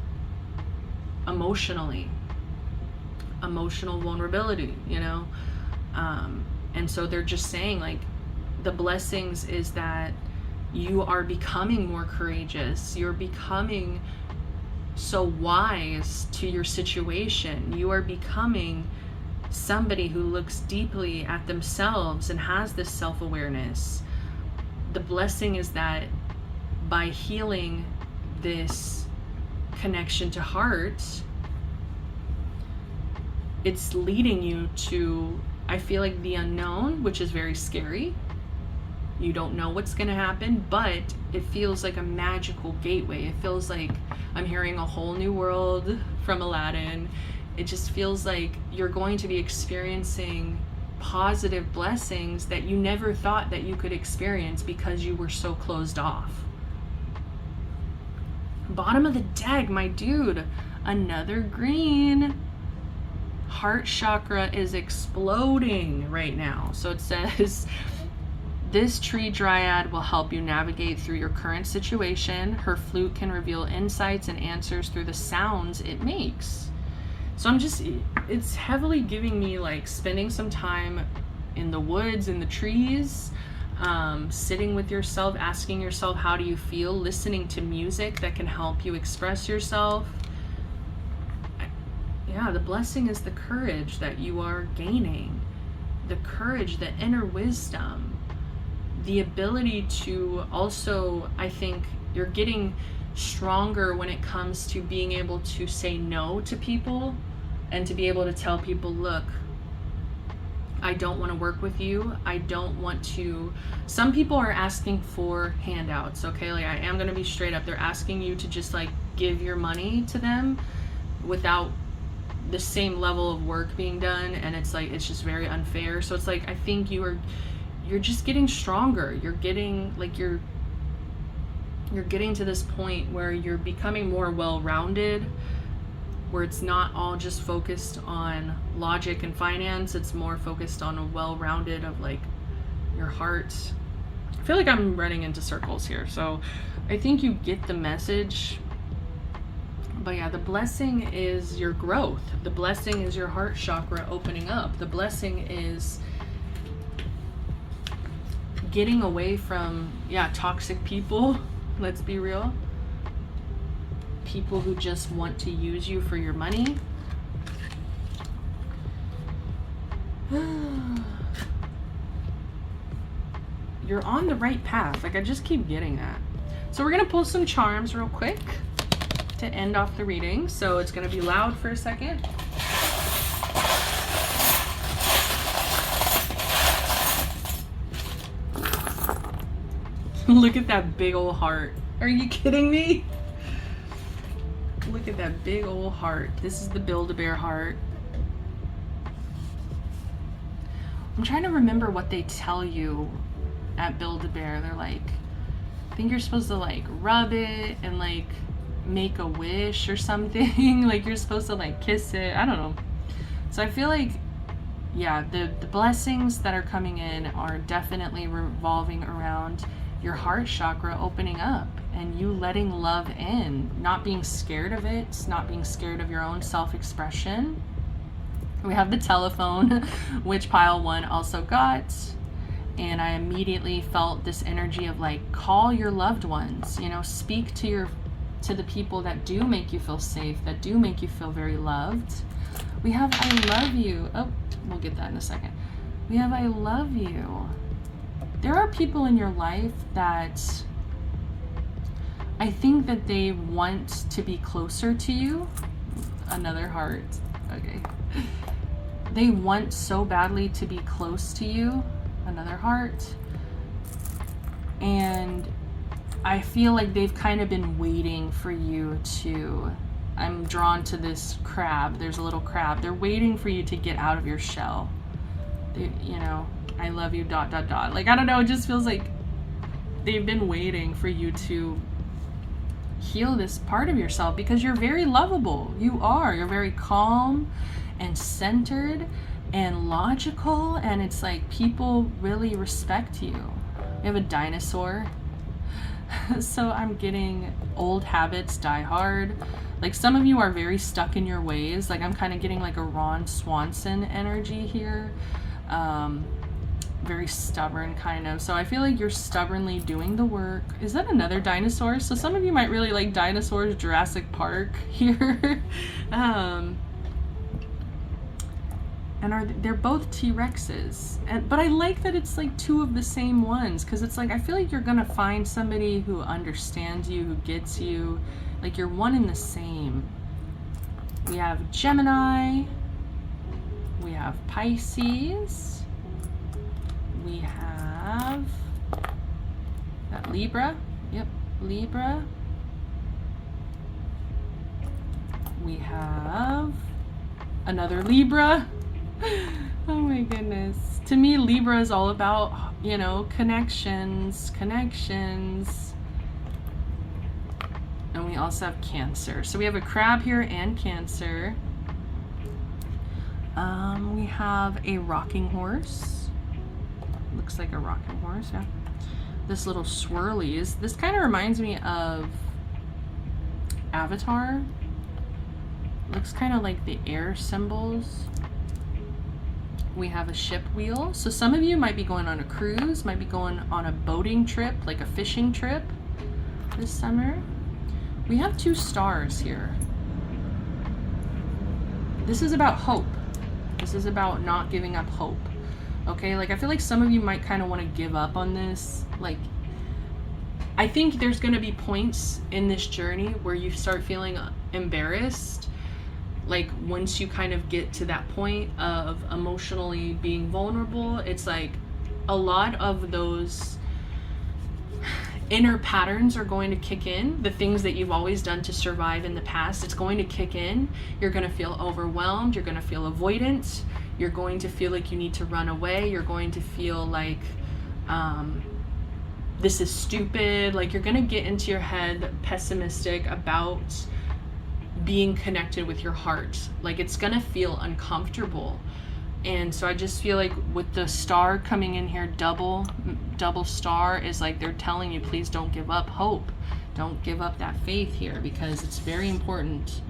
S1: emotional vulnerability, you know. And so they're just saying, like, the blessings is that you are becoming more courageous, you're becoming so wise to your situation, you are becoming somebody who looks deeply at themselves and has this self-awareness. The blessing is that by healing this connection to heart, it's leading you to, I feel like, the unknown, which is very scary. You don't know what's going to happen, but it feels like a magical gateway. It feels like I'm hearing a whole new world from Aladdin. It just feels like you're going to be experiencing positive blessings that you never thought that you could experience because you were so closed off. Bottom of the deck, my dude, another green. Heart chakra is exploding right now. So it says, this tree dryad will help you navigate through your current situation. Her flute can reveal insights and answers through the sounds it makes. So it's heavily giving me like spending some time in the woods, in the trees, sitting with yourself, asking yourself, how do you feel? Listening to music that can help you express yourself. Yeah, the blessing is the courage that you are gaining, the courage, the inner wisdom, the ability to also, I think you're getting stronger when it comes to being able to say no to people and to be able to tell people, look, I don't want to work with you. I don't want to. Some people are asking for handouts, okay? Like, I am going to be straight up. They're asking you to just like give your money to them without the same level of work being done, and it's like, it's just very unfair. So it's like, I think you're just getting stronger. You're getting like, you're getting to this point where you're becoming more well-rounded, where it's not all just focused on logic and finance. It's more focused on a well-rounded of like your heart. I feel like I'm running into circles here, so I think you get the message. But yeah, the blessing is your growth. The blessing is your heart chakra opening up. The blessing is getting away from, toxic people. Let's be real. People who just want to use you for your money. You're on the right path. Like, I just keep getting that. So we're going to pull some charms real quick to end off the reading. So it's going to be loud for a second. Look at that big old heart. Are you kidding me? Look at that big old heart. This is the Build-A-Bear heart. I'm trying to remember what they tell you at Build-A-Bear. They're like, I think you're supposed to like rub it and like make a wish or something. Like, you're supposed to like kiss it. I don't know. So I feel like, yeah, the blessings that are coming in are definitely revolving around your heart chakra opening up and you letting love in, not being scared of it, not being scared of your own self-expression. We have the telephone, which pile one also got, and I immediately felt this energy of like, call your loved ones, you know, speak to the people that do make you feel safe, that do make you feel very loved. We have I love you. Oh, we'll get that in a second. We have I love you. There are people in your life that I think that they want to be closer to you. Another heart. Okay. They want so badly to be close to you. Another heart. And I feel like they've kind of been waiting for you to, I'm drawn to this crab. There's a little crab. They're waiting for you to get out of your shell. They, you know, I love you, ... Like, I don't know, it just feels like they've been waiting for you to heal this part of yourself, because you're very lovable. You are. You're very calm and centered and logical, and it's like people really respect you. You have a dinosaur. So I'm getting old habits die hard. Like, some of you are very stuck in your ways. Like, I'm kind of getting like a Ron Swanson energy here. Very stubborn, kind of. So I feel like you're stubbornly doing the work. Is that another dinosaur? So some of you might really like dinosaurs, Jurassic Park here. And they're both T-Rexes, but I like that it's like two of the same ones, because it's like I feel like you're gonna find somebody who understands you, who gets you, like you're one and the same. We have Gemini, we have Pisces, we have that Libra, yep, Libra. We have another Libra. Oh my goodness. To me, Libra is all about, you know, connections. And we also have Cancer. So we have a crab here and Cancer. We have a rocking horse. Looks like a rocking horse, yeah. This little swirlies. This kind of reminds me of Avatar. Looks kind of like the air symbols. We have a ship wheel. So some of you might be going on a cruise, might be going on a boating trip, like a fishing trip this summer. We have 2 stars here. This is about hope. This is about not giving up hope. Okay, like I feel like some of you might kind of want to give up on this. Like, I think there's going to be points in this journey where you start feeling embarrassed. Like, once you kind of get to that point of emotionally being vulnerable, it's like a lot of those inner patterns are going to kick in. The things that you've always done to survive in the past, it's going to kick in. You're going to feel overwhelmed. You're going to feel avoidant. You're going to feel like you need to run away. You're going to feel like this is stupid. Like, you're going to get into your head pessimistic about being connected with your heart. Like, it's gonna feel uncomfortable. And so I just feel like with the star coming in here, double star, is like they're telling you, please don't give up hope. Don't give up that faith here, because it's very important.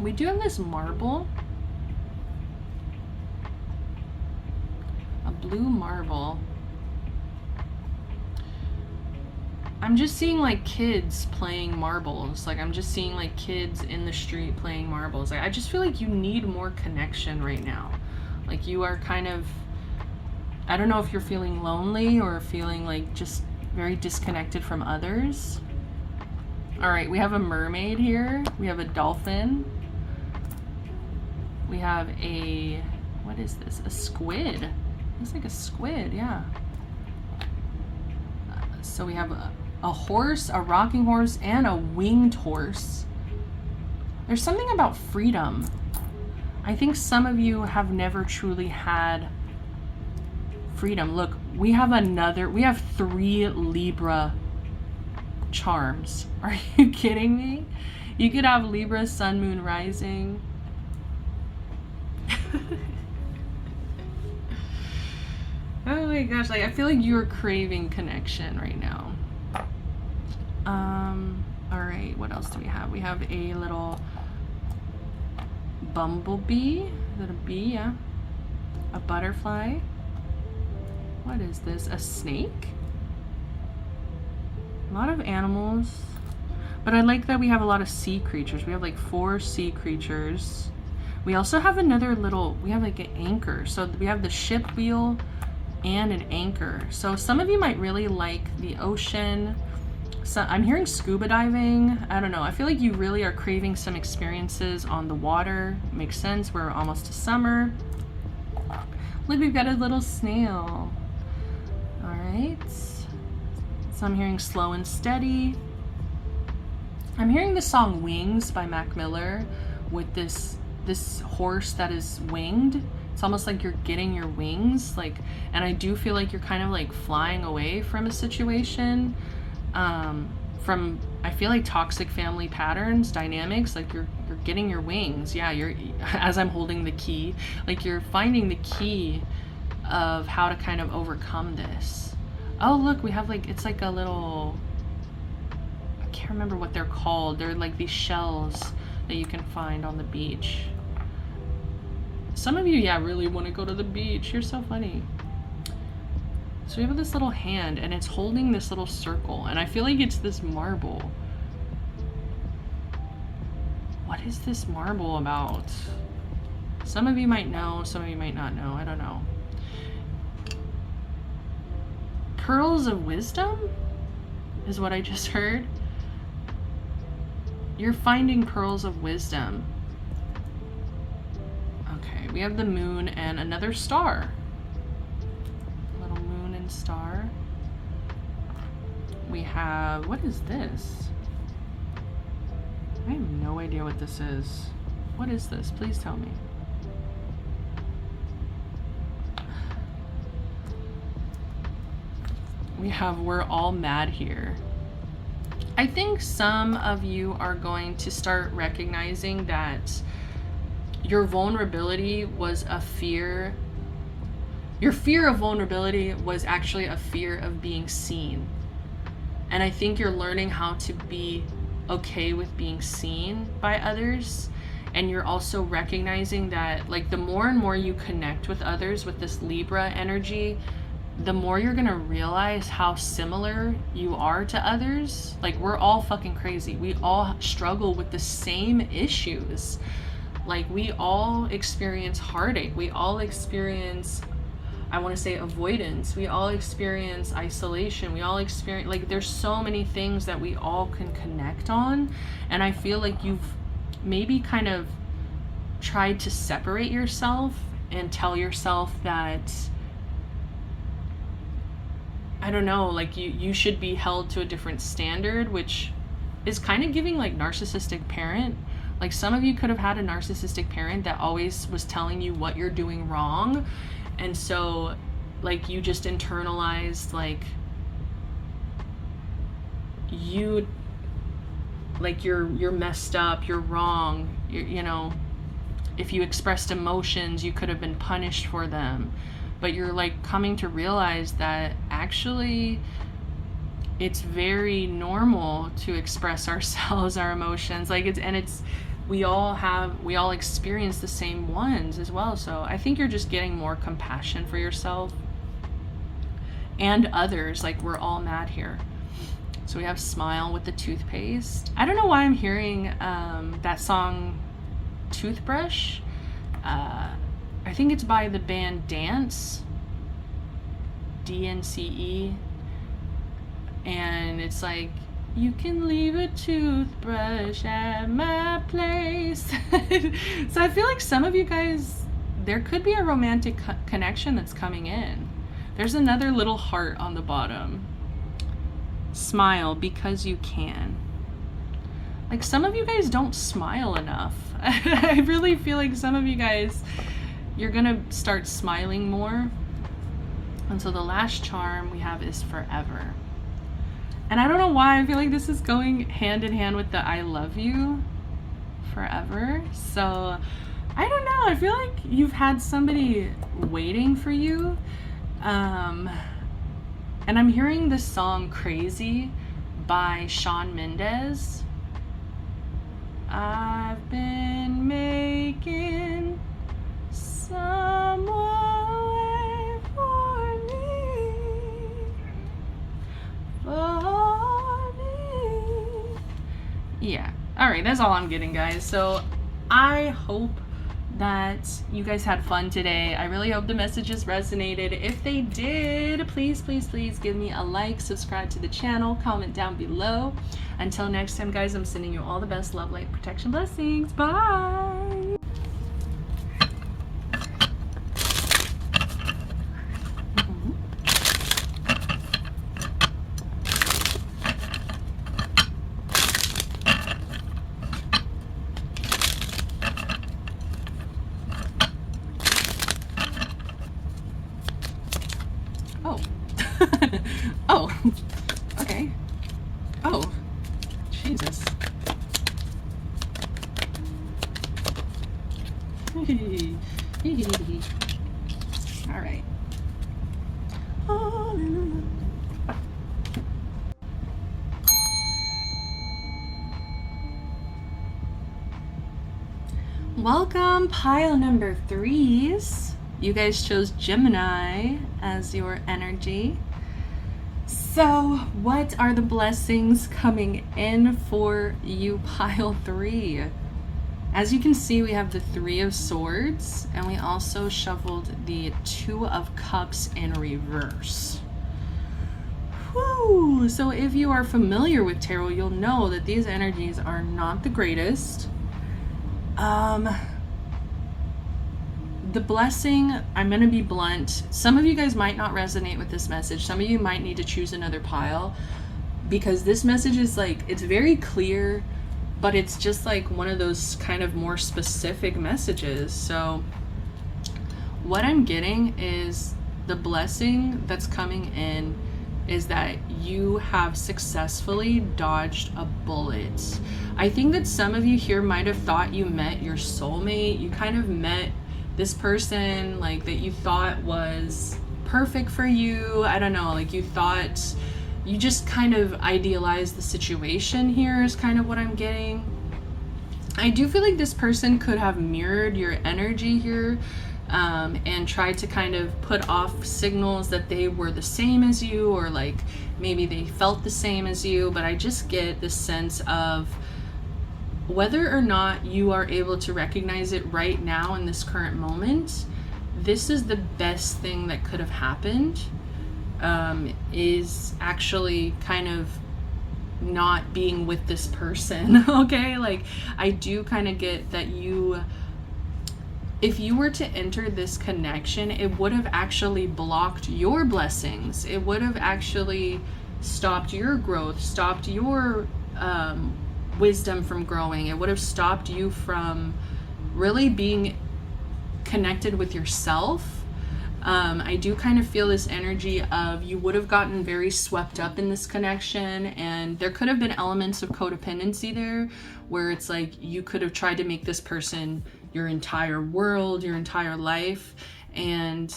S1: We do have this marble, a blue marble. I'm just seeing like kids playing marbles. Like, I'm just seeing like kids in the street playing marbles. Like, I just feel like you need more connection right now. Like, you are kind of, I don't know if you're feeling lonely or feeling like just very disconnected from others. All right, we have a mermaid here. We have a dolphin. We have a, what is this? A squid. Looks like a squid, yeah. So we have a horse, a rocking horse, and a winged horse. There's something about freedom. I think some of you have never truly had freedom. Look, we have 3 Libra charms. Are you kidding me? You could have Libra, Sun, Moon, Rising. Oh my gosh, like I feel like you're craving connection right now. All right, what else do we have? We have a little bumblebee. Is that a bee? Yeah. A butterfly. What is this? A snake? A lot of animals. But I like that we have a lot of sea creatures. We have like 4 sea creatures. We also have another little, we have like an anchor. So we have the ship wheel and an anchor. So some of you might really like the ocean. So I'm hearing scuba diving. I don't know. I feel like you really are craving some experiences on the water. Makes sense. We're almost to summer. Look, we've got a little snail. All right. It's So I'm hearing slow and steady. I'm hearing the song Wings by Mac Miller with this horse that is winged. It's almost like you're getting your wings, like, and I do feel like you're kind of like flying away from a situation, from, I feel like, toxic family patterns, dynamics, like you're getting your wings. Yeah, you're, as I'm holding the key, like you're finding the key of how to kind of overcome this. Oh, look, we have like, it's like a little, I can't remember what they're called. They're like these shells that you can find on the beach. Some of you, yeah, really want to go to the beach. You're so funny. So we have this little hand, and it's holding this little circle, and I feel like it's this marble. What is this marble about? Some of you might know, some of you might not know. I don't know. Pearls of wisdom is what I just heard. You're finding pearls of wisdom. Okay, we have the moon and another star. Little moon and star. We have, what is this? I have no idea what this is. What is this? Please tell me. We have We're All Mad Here. I think some of you are going to start recognizing that your vulnerability was a fear. Your fear of vulnerability was actually a fear of being seen. And I think you're learning how to be okay with being seen by others. And you're also recognizing that, like, the more and more you connect with others with this Libra energy, the more you're gonna realize how similar you are to others. Like, we're all fucking crazy. We all struggle with the same issues. Like, we all experience heartache. We all experience, I want to say, avoidance. We all experience isolation. We all experience, like, there's so many things that we all can connect on. And I feel like you've maybe kind of tried to separate yourself and tell yourself that, I don't know, like you should be held to a different standard, which is kind of giving like narcissistic parent. Like, some of you could have had a narcissistic parent that always was telling you what you're doing wrong. And so, like, you just internalized, like, you, like, you're messed up, you're wrong, you know, if you expressed emotions, you could have been punished for them. But you're like coming to realize that actually it's very normal to express ourselves, our emotions, like we all experience the same ones as well. So I think you're just getting more compassion for yourself and others. Like, we're all mad here. So we have Smile with the toothpaste. I don't know why I'm hearing that song Toothbrush. I think it's by the band Dance, DNCE, and it's like, you can leave a toothbrush at my place. So I feel like some of you guys, there could be a romantic connection that's coming in. There's another little heart on the bottom. Smile because you can. Like, some of you guys don't smile enough. I really feel like some of you guys, you're gonna start smiling more. And so the last charm we have is Forever. And I don't know why, I feel like this is going hand in hand with the I love you forever. So I don't know, I feel like you've had somebody waiting for you. And I'm hearing this song Crazy by Shawn Mendes. I've been making someone wait for me. Yeah. All right, that's all I'm getting, guys. So I hope that you guys had fun today. I really hope the messages resonated. If they did, please, please, please give me a like, subscribe to the channel, comment down below. Until next time, guys, I'm sending you all the best love, light, protection, blessings. Bye. Welcome, pile number 3s. You guys chose Gemini as your energy. So, what are the blessings coming in for you, pile 3? As you can see, we have the 3 of Swords, and we also shuffled the 2 of Cups in reverse. Whew. So if you are familiar with tarot, you'll know that these energies are not the greatest. The blessing, I'm going to be blunt. Some of you guys might not resonate with this message. Some of you might need to choose another pile, because this message is like, it's very clear, but it's just like one of those kind of more specific messages. So what I'm getting is the blessing that's coming in is that you have successfully dodged a bullet. I think that some of you here might have thought you met your soulmate. You kind of met this person like that you thought was perfect for you. I don't know, like you thought, you just kind of idealized the situation here is kind of what I'm getting. I do feel like this person could have mirrored your energy here, and tried to kind of put off signals that they were the same as you, or like maybe they felt the same as you. But I just get this sense of whether or not you are able to recognize it right now in this current moment, this is the best thing that could have happened, is actually kind of not being with this person. Okay, like I do kind of get that if you were to enter this connection, it would have actually blocked your blessings. It would have actually stopped your growth, stopped your wisdom from growing. It would have stopped you from really being connected with yourself. I do kind of feel this energy of you would have gotten very swept up in this connection, and there could have been elements of codependency there where it's like you could have tried to make this person your entire world, your entire life. And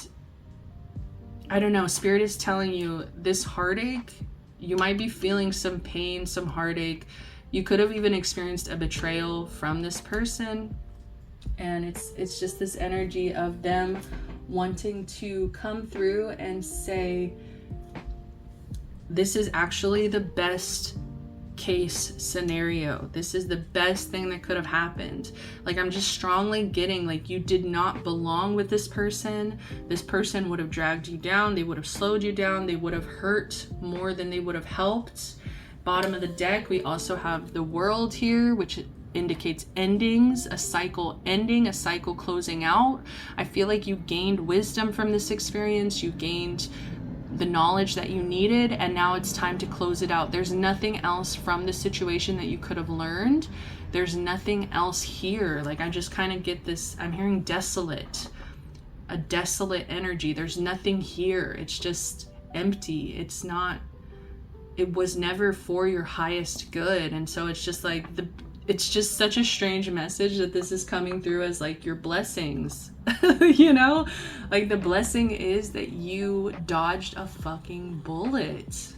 S1: I don't know, Spirit is telling you this heartache, you might be feeling some pain, some heartache. You could have even experienced a betrayal from this person, and it's just this energy of them wanting to come through and say, this is actually the best case scenario. This is the best thing that could have happened. Like I'm just strongly getting like you did not belong with this person. This person would have dragged you down. They would have slowed you down. They would have hurt more than they would have helped. Bottom of the deck, we also have the World here, which indicates endings, a cycle ending, a cycle closing out. I feel like you gained wisdom from this experience. You gained the knowledge that you needed, and now it's time to close it out. There's nothing else from the situation that you could have learned. There's nothing else here. Like I just kind of get this, I'm hearing desolate, a desolate energy. There's nothing here. It's just empty. It's not, it was never for your highest good. And so it's just like it's just such a strange message that this is coming through as like your blessings. You know, like the blessing is that you dodged a fucking bullet.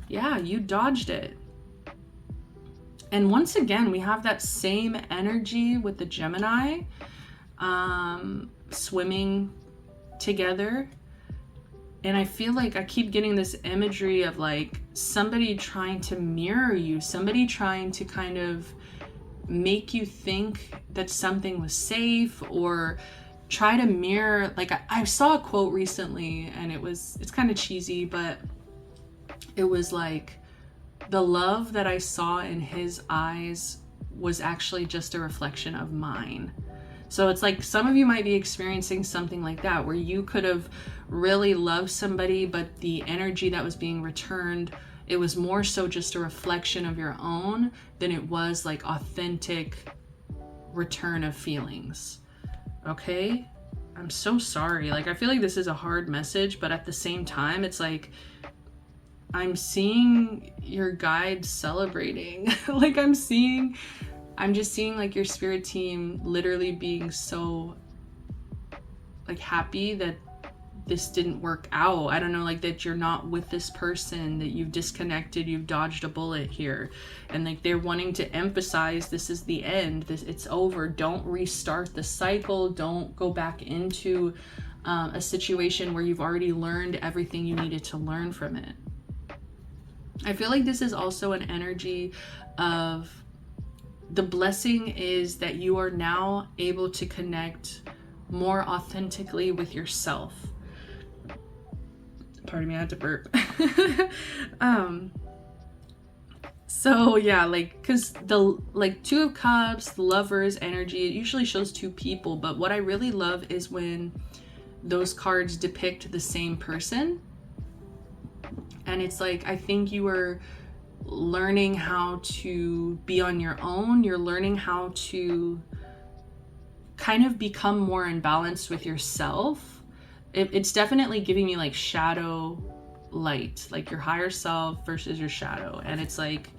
S1: Yeah, you dodged it. And once again, we have that same energy with the Gemini swimming together. And I feel like I keep getting this imagery of like somebody trying to mirror you, somebody trying to kind of make you think that something was safe, or try to mirror. Like I saw a quote recently, and it's kind of cheesy, but it was like, the love that I saw in his eyes was actually just a reflection of mine. So it's like some of you might be experiencing something like that, where you could have really loved somebody, but the energy that was being returned, it was more so just a reflection of your own than it was like authentic return of feelings. Okay? I'm so sorry. Like I feel like this is a hard message, but at the same time, it's like I'm seeing your guides celebrating. Like I'm just seeing like your spirit team literally being so like happy that this didn't work out. I don't know, like that you're not with this person, that you've disconnected, you've dodged a bullet here. And like they're wanting to emphasize this is the end, this, it's over. Don't restart the cycle. Don't go back into a situation where you've already learned everything you needed to learn from it. I feel like this is also an energy of the blessing is that you are now able to connect more authentically with yourself. Pardon me, I had to burp. So yeah, like, cause the like Two of Cups, the Lover's energy, it usually shows two people, but what I really love is when those cards depict the same person. And it's like, I think you are learning how to be on your own. You're learning how to kind of become more in balance with yourself. It's definitely giving me like shadow light, like your higher self versus your shadow. And it's like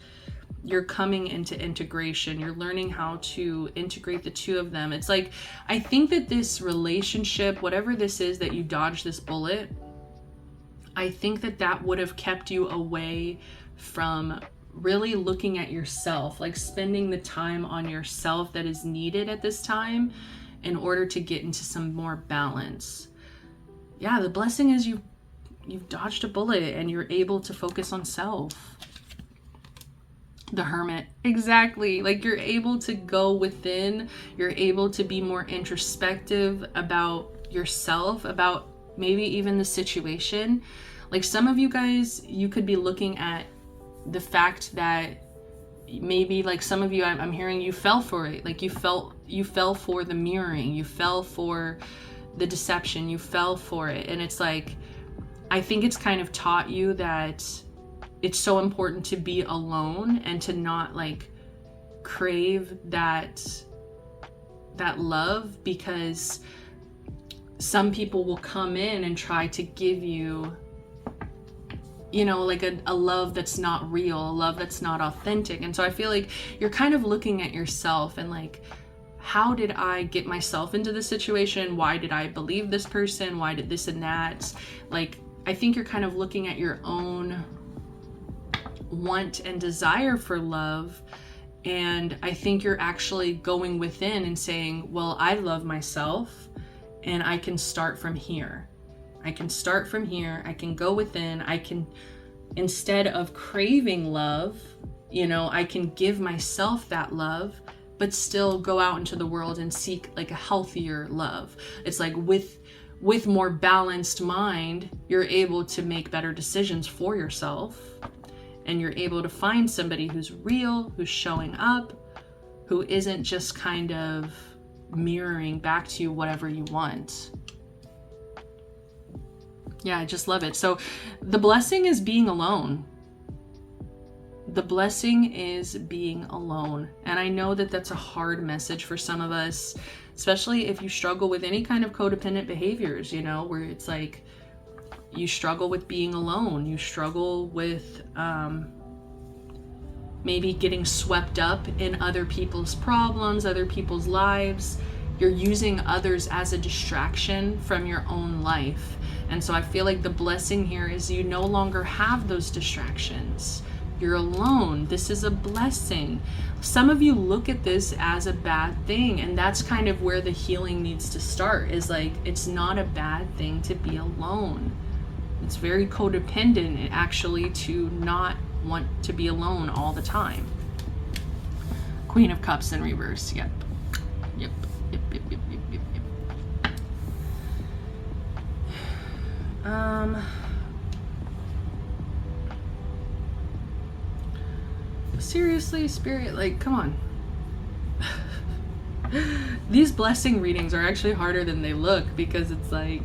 S1: you're coming into integration. You're learning how to integrate the two of them. It's like, I think that this relationship, whatever this is that you dodged this bullet, I think that that would have kept you away from really looking at yourself, like spending the time on yourself that is needed at this time in order to get into some more balance. Yeah, the blessing is you've dodged a bullet and you're able to focus on self. The Hermit, exactly. Like you're able to go within, you're able to be more introspective about yourself, about maybe even the situation. Like some of you guys, you could be looking at the fact that maybe like some of you, I'm hearing you fell for it. Like you fell for the mirroring, you fell for the deception, you fell for it. And it's like, I think it's kind of taught you that it's so important to be alone and to not like crave that love, because some people will come in and try to give you, you know, like a love that's not real, a love that's not authentic. And so I feel like you're kind of looking at yourself and like, how did I get myself into this situation? Why did I believe this person? Why did this and that? Like, I think you're kind of looking at your own want and desire for love. And I think you're actually going within and saying, well, I love myself and I can start from here. I can start from here. I can go within. I can, instead of craving love, you know, I can give myself that love, but still go out into the world and seek like a healthier love. It's like with more balanced mind, you're able to make better decisions for yourself. And you're able to find somebody who's real, who's showing up, who isn't just kind of mirroring back to you whatever you want. Yeah, I just love it. So the blessing is being alone. The blessing is being alone. And I know that that's a hard message for some of us, especially if you struggle with any kind of codependent behaviors, you know, where it's like you struggle with being alone. You struggle with maybe getting swept up in other people's problems, other people's lives. You're using others as a distraction from your own life. And so I feel like the blessing here is you no longer have those distractions. You're alone. This is a blessing. Some of you look at this as a bad thing, and that's kind of where the healing needs to start, is like, it's not a bad thing to be alone. It's very codependent actually to not want to be alone all the time. Queen of Cups in reverse. Yep. Seriously, Spirit, like, come on. These blessing readings are actually harder than they look, because it's like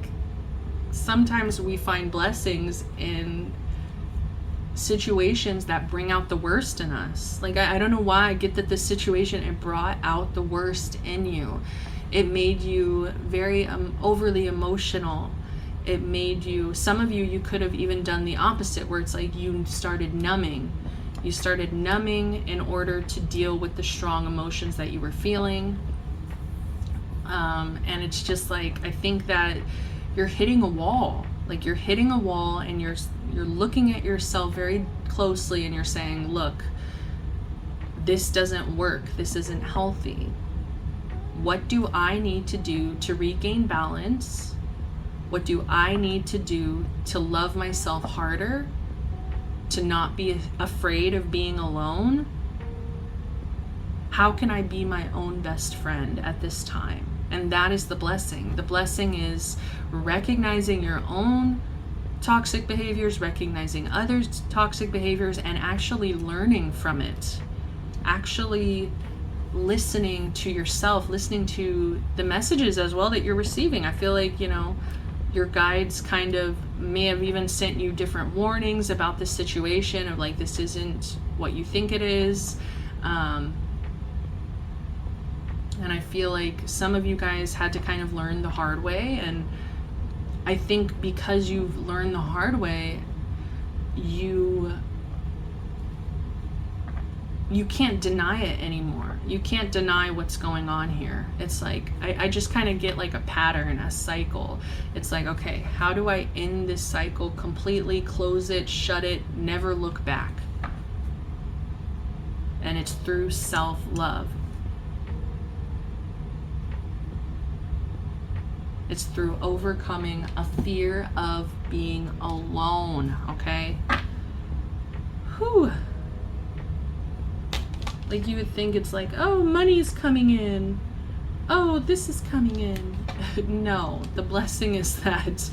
S1: sometimes we find blessings in situations that bring out the worst in us. Like, I don't know why. I get that this situation, it brought out the worst in you. It made you very overly emotional. It made you, some of you, you could have even done the opposite, where it's like you started numbing. You started numbing in order to deal with the strong emotions that you were feeling. And it's just like, I think that you're hitting a wall. Like you're hitting a wall and you're looking at yourself very closely and you're saying, look, this doesn't work. This isn't healthy. What do I need to do to regain balance? What do I need to do to love myself harder? To not be afraid of being alone? How can I be my own best friend at this time? And that is the blessing. The blessing is recognizing your own toxic behaviors, recognizing others' toxic behaviors, and actually learning from it. Actually listening to yourself, listening to the messages as well that you're receiving. I feel like, your guides kind of may have even sent you different warnings about the situation of like, this isn't what you think it is. And I feel like some of you guys had to kind of learn the hard way. And I think because you've learned the hard way, you can't deny it anymore. You can't deny what's going on here. It's like, I just kind of get like a pattern, a cycle. It's like, okay, how do I end this cycle completely, close it, shut it, never look back? And it's through self-love. It's through overcoming a fear of being alone, okay? Whew. Like you would think it's like, oh, money's coming in. Oh, this is coming in. No, the blessing is that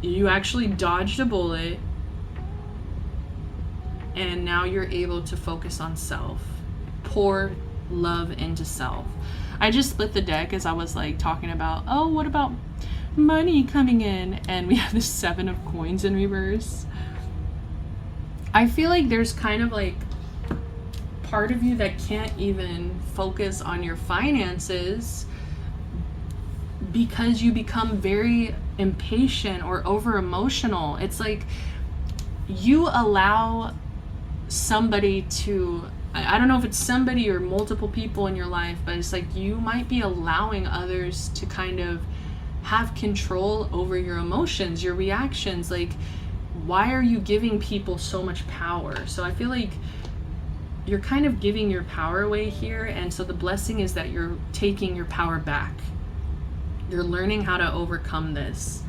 S1: you actually dodged a bullet and now you're able to focus on self. Pour love into self. I just split the deck as I was like talking about, oh, what about money coming in? And we have the 7 of coins in reverse. I feel like there's kind of like part of you that can't even focus on your finances because you become very impatient or over emotional. It's like you allow somebody to, I don't know if it's somebody or multiple people in your life, but it's like you might be allowing others to kind of have control over your emotions, your reactions. Like, why are you giving people so much power? So I feel like you're kind of giving your power away here. And so the blessing is that you're taking your power back. You're learning how to overcome this.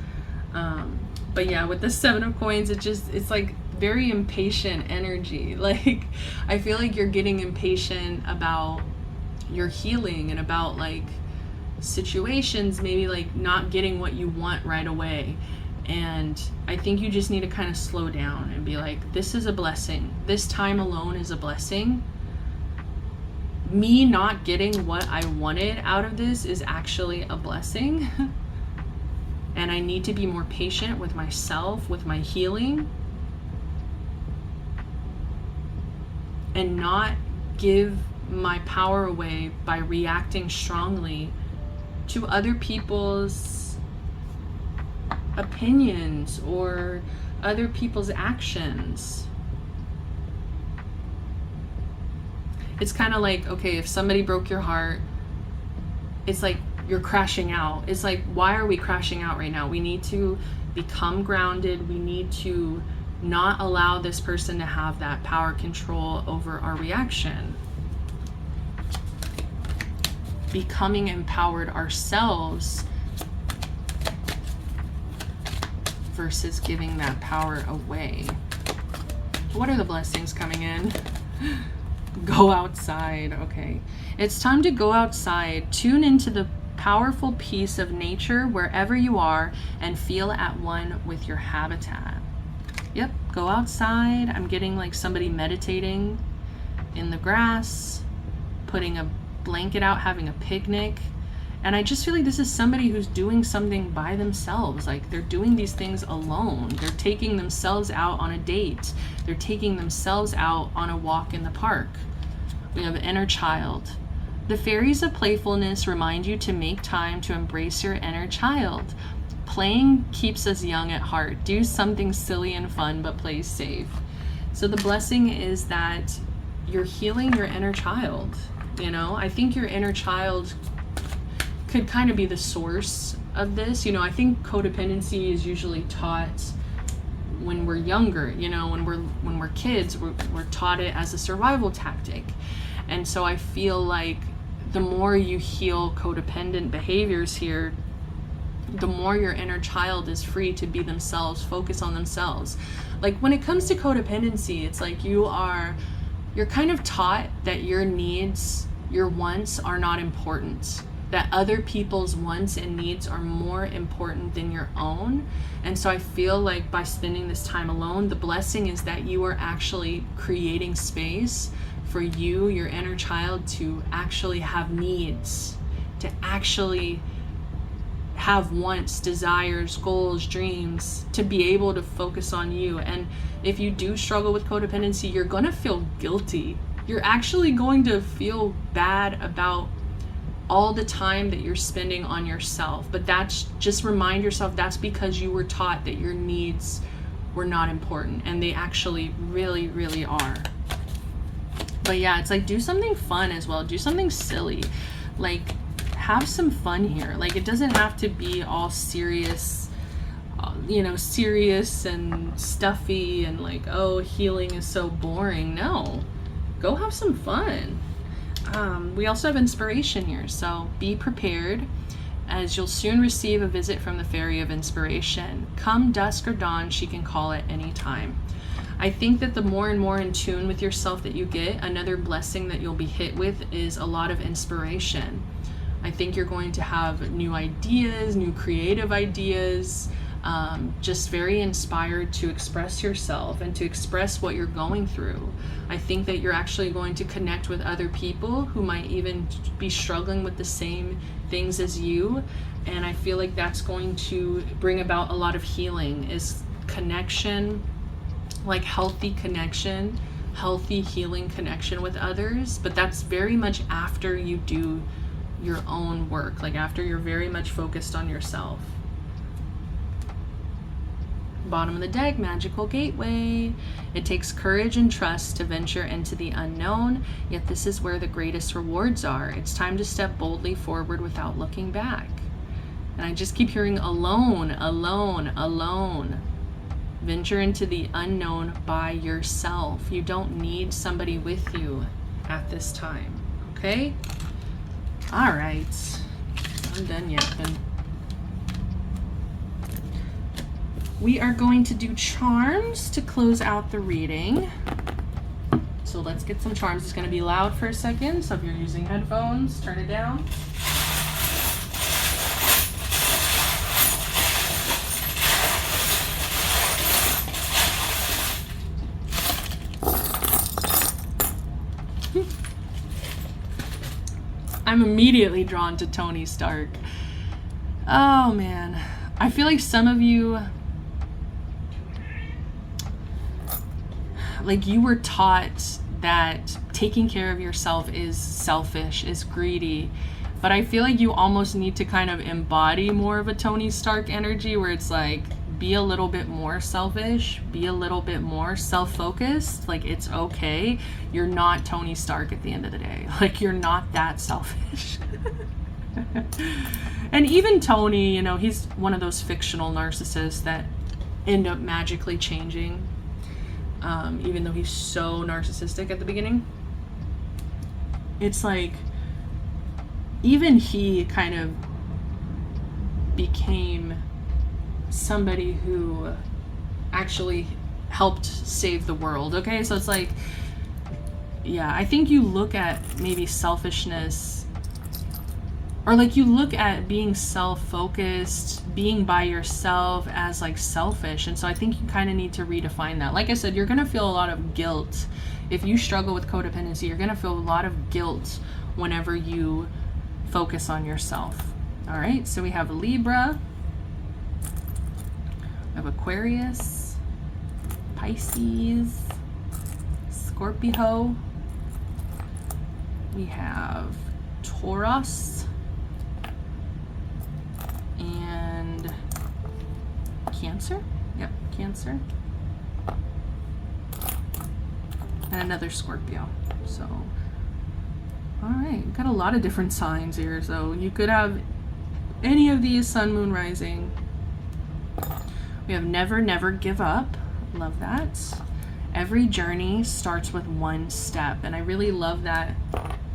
S1: But yeah, with the 7 of coins, it's like very impatient energy. Like, I feel like you're getting impatient about your healing and about like situations, maybe like not getting what you want right away. And I think you just need to kind of slow down and be like, this is a blessing. This time alone is a blessing. Me not getting what I wanted out of this is actually a blessing. And I need to be more patient with myself, with my healing. And not give my power away by reacting strongly to other people's opinions or other people's actions. It's kind of like, okay, if somebody broke your heart, it's like you're crashing out. It's like, why are we crashing out right now? We need to become grounded. We need to not allow this person to have that power control over our reaction. Becoming empowered ourselves versus giving that power away. What are the blessings coming in? Go outside. Okay. It's time to go outside. Tune into the powerful peace of nature wherever you are and feel at one with your habitat. Yep. Go outside. I'm getting like somebody meditating in the grass, putting a blanket out, having a picnic. And I just feel like this is somebody who's doing something by themselves. Like they're doing these things alone. They're taking themselves out on a date. They're taking themselves out on a walk in the park. We have inner child. The fairies of playfulness remind you to make time to embrace your inner child. Playing keeps us young at heart. Do something silly and fun, but play safe. So the blessing is that you're healing your inner child. You know, I think your inner child could kind of be the source of this. You know, I think codependency is usually taught when we're younger, you know, when we're kids, we're taught it as a survival tactic. And so I feel like the more you heal codependent behaviors here, the more your inner child is free to be themselves, focus on themselves. Like when it comes to codependency, it's like you're kind of taught that your needs, your wants are not important, that other people's wants and needs are more important than your own. And so I feel like by spending this time alone, the blessing is that you are actually creating space for you, your inner child, to actually have needs, to actually have wants, desires, goals, dreams, to be able to focus on you. And if you do struggle with codependency, you're going to feel guilty. You're actually going to feel bad about all the time that you're spending on yourself. But that's just, remind yourself that's because you were taught that your needs were not important, and they actually really, really are. But yeah, it's like, do something fun as well. Do something silly. Like, have some fun here. Like, it doesn't have to be all serious, you know, serious and stuffy and like, oh, healing is so boring. No, go have some fun. We also have inspiration here, so be prepared, as you'll soon receive a visit from the Fairy of Inspiration. Come dusk or dawn, she can call at any time. I think that the more and more in tune with yourself that you get, another blessing that you'll be hit with is a lot of inspiration. I think you're going to have new ideas, new creative ideas, just very inspired to express yourself and to express what you're going through. I think that you're actually going to connect with other people who might even be struggling with the same things as you. And I feel like that's going to bring about a lot of healing, is connection, like healthy connection, healthy healing connection with others. But that's very much after you do your own work, like after you're very much focused on yourself. Bottom of the deck, Magical Gateway. It takes courage and trust to venture into the unknown, yet this is where the greatest rewards are. It's time to step boldly forward without looking back. And I just keep hearing alone, alone, alone. Venture into the unknown by yourself. You don't need somebody with you at this time, okay? All right, I'm done yapping. We are going to do charms to close out the reading. So let's get some charms. It's going to be loud for a second, so if you're using headphones, turn it down. I'm immediately drawn to Tony Stark. Oh man, I feel like some of you, like, you were taught that taking care of yourself is selfish, is greedy. But I feel like you almost need to kind of embody more of a Tony Stark energy, where it's like, be a little bit more selfish, be a little bit more self-focused. Like, it's okay. You're not Tony Stark at the end of the day. Like, you're not that selfish. And even Tony, you know, he's one of those fictional narcissists that end up magically changing. Even though he's so narcissistic at the beginning. It's like, even he kind of became somebody who actually helped save the world, okay? So it's like, yeah, I think you look at maybe selfishness, or like you look at being self-focused, being by yourself as like selfish. And so I think you kind of need to redefine that. Like I said, you're going to feel a lot of guilt. If you struggle with codependency, you're going to feel a lot of guilt whenever you focus on yourself. All right, so we have Libra, we have Aquarius, Pisces, Scorpio, we have Taurus, and Cancer. Yep, Cancer. And another Scorpio. So, all right, we've got a lot of different signs here. So you could have Any of these, sun, moon, rising. We have never, never give up. Love that. Every journey starts with one step. And I really love that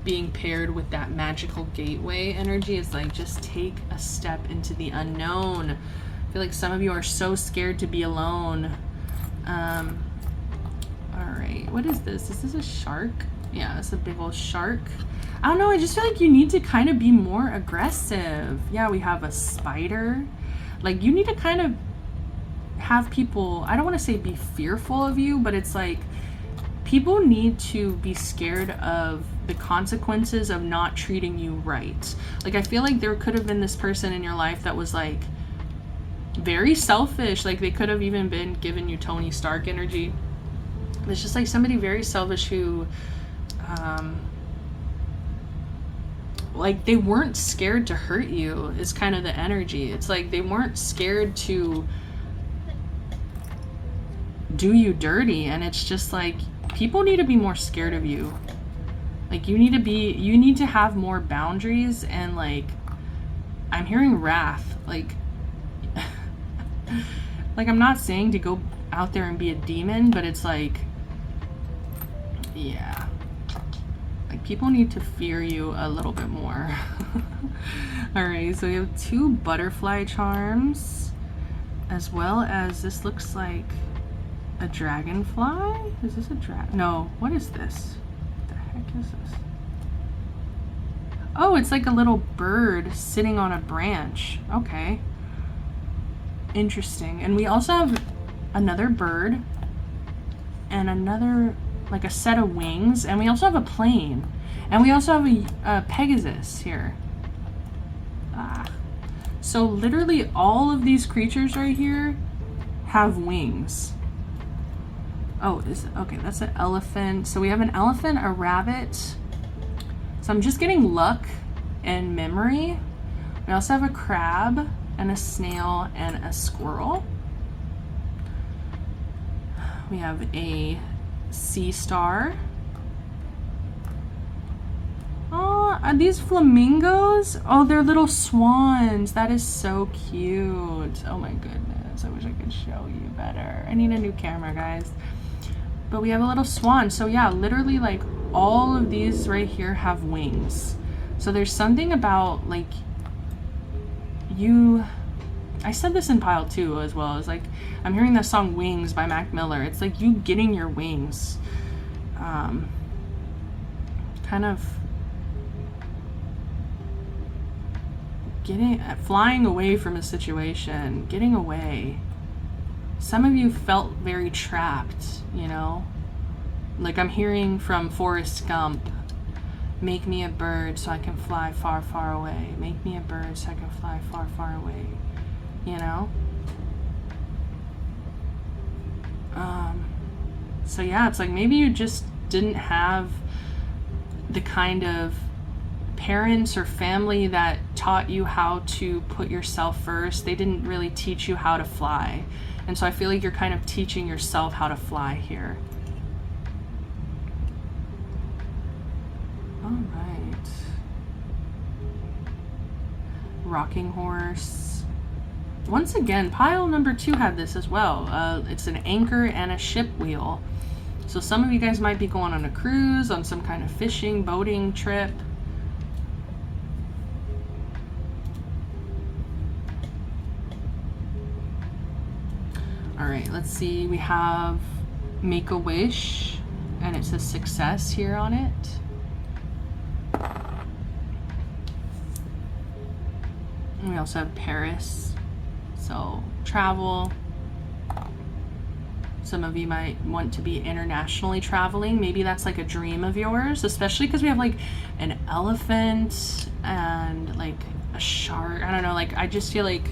S1: being paired with that magical gateway energy. It's like, just take a step into the unknown. I feel like some of you are so scared to be alone. All right, what is this? Is this a shark? Yeah, it's a big old shark. I don't know, I just feel like you need to kind of be more aggressive. Yeah, we have a spider. Like, you need to kind of have people, I don't want to say be fearful of you, but it's like people need to be scared of the consequences of not treating you right. Like, I feel like there could have been this person in your life that was like very selfish. Like, they could have even been giving you Tony Stark energy. It's just like somebody very selfish who like, they weren't scared to hurt you is kind of the energy. It's like they weren't scared to do you dirty, and it's just like people need to be more scared of you. Like, you need to have more boundaries. And like, I'm hearing wrath. Like like, I'm not saying to go out there and be a demon, but it's like, yeah, like, people need to fear you a little bit more. All right, so we have 2 butterfly charms, as well as this looks like a dragonfly. Is this a no, what is this? What the heck is this? Oh, it's like a little bird sitting on a branch. Okay, interesting. And we also have another bird and another, like, a set of wings, and we also have a plane, and we also have a Pegasus here. So literally all of these creatures right here have wings. Oh, okay, that's an elephant. So we have an elephant, a rabbit. So I'm just getting luck and memory. We also have a crab and a snail and a squirrel. We have a sea star. Oh, are these flamingos? Oh, they're little swans. That is so cute. Oh my goodness, I wish I could show you better. I need a new camera, guys. But we have a little swan. So yeah, literally, like, all of these right here have wings. So there's something about, like, you, I said this in pile 2 as well. It's like, I'm hearing the song Wings by Mac Miller. It's like you getting your wings. Kind of flying away from a situation, getting away. Some of you felt very trapped, you know? Like, I'm hearing from Forrest Gump, make me a bird so I can fly far, far away. Make me a bird so I can fly far, far away. You know? So yeah, it's like maybe you just didn't have the kind of parents or family that taught you how to put yourself first. They didn't really teach you how to fly. And so I feel like you're kind of teaching yourself how to fly here. All right. Rocking horse. Once again, pile number 2 had this as well. It's an anchor and a ship wheel. So some of you guys might be going on a cruise, on some kind of fishing, boating trip. All right, let's see. We have make a wish, and it says success here on it. And we also have Paris, so travel. Some of you might want to be internationally traveling. Maybe that's like a dream of yours, especially because we have like an elephant and like a shark. I don't know, like, I just feel like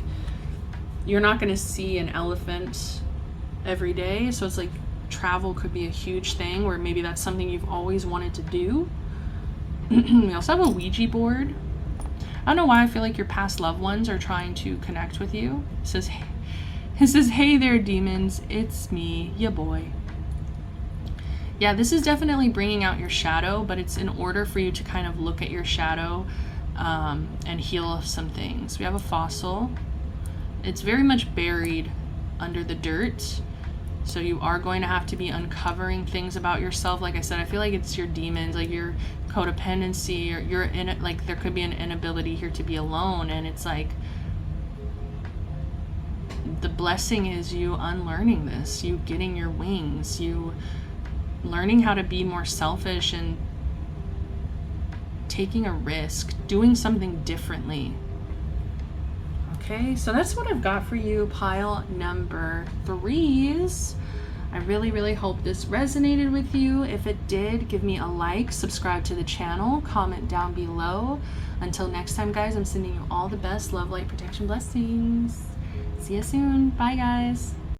S1: you're not going to see an elephant every day. So it's like travel could be a huge thing, or maybe that's something you've always wanted to do. We also have a Ouija board. I don't know why I feel like your past loved ones are trying to connect with you. It says, hey there, demons. It's me, ya boy. Yeah, this is definitely bringing out your shadow, but it's in order for you to kind of look at your shadow and heal some things. We have a fossil. It's very much buried under the dirt. So you are going to have to be uncovering things about yourself. Like I said, I feel like it's your demons, like your codependency, or you're in it, like there could be an inability here to be alone. And it's like, the blessing is you unlearning this, you getting your wings, you learning how to be more selfish and taking a risk, doing something differently. Okay, so that's what I've got for you, pile number 3s. I really, really hope this resonated with you. If it did, give me a like, subscribe to the channel, comment down below. Until next time, guys, I'm sending you all the best love, light, protection, blessings. See you soon. Bye, guys.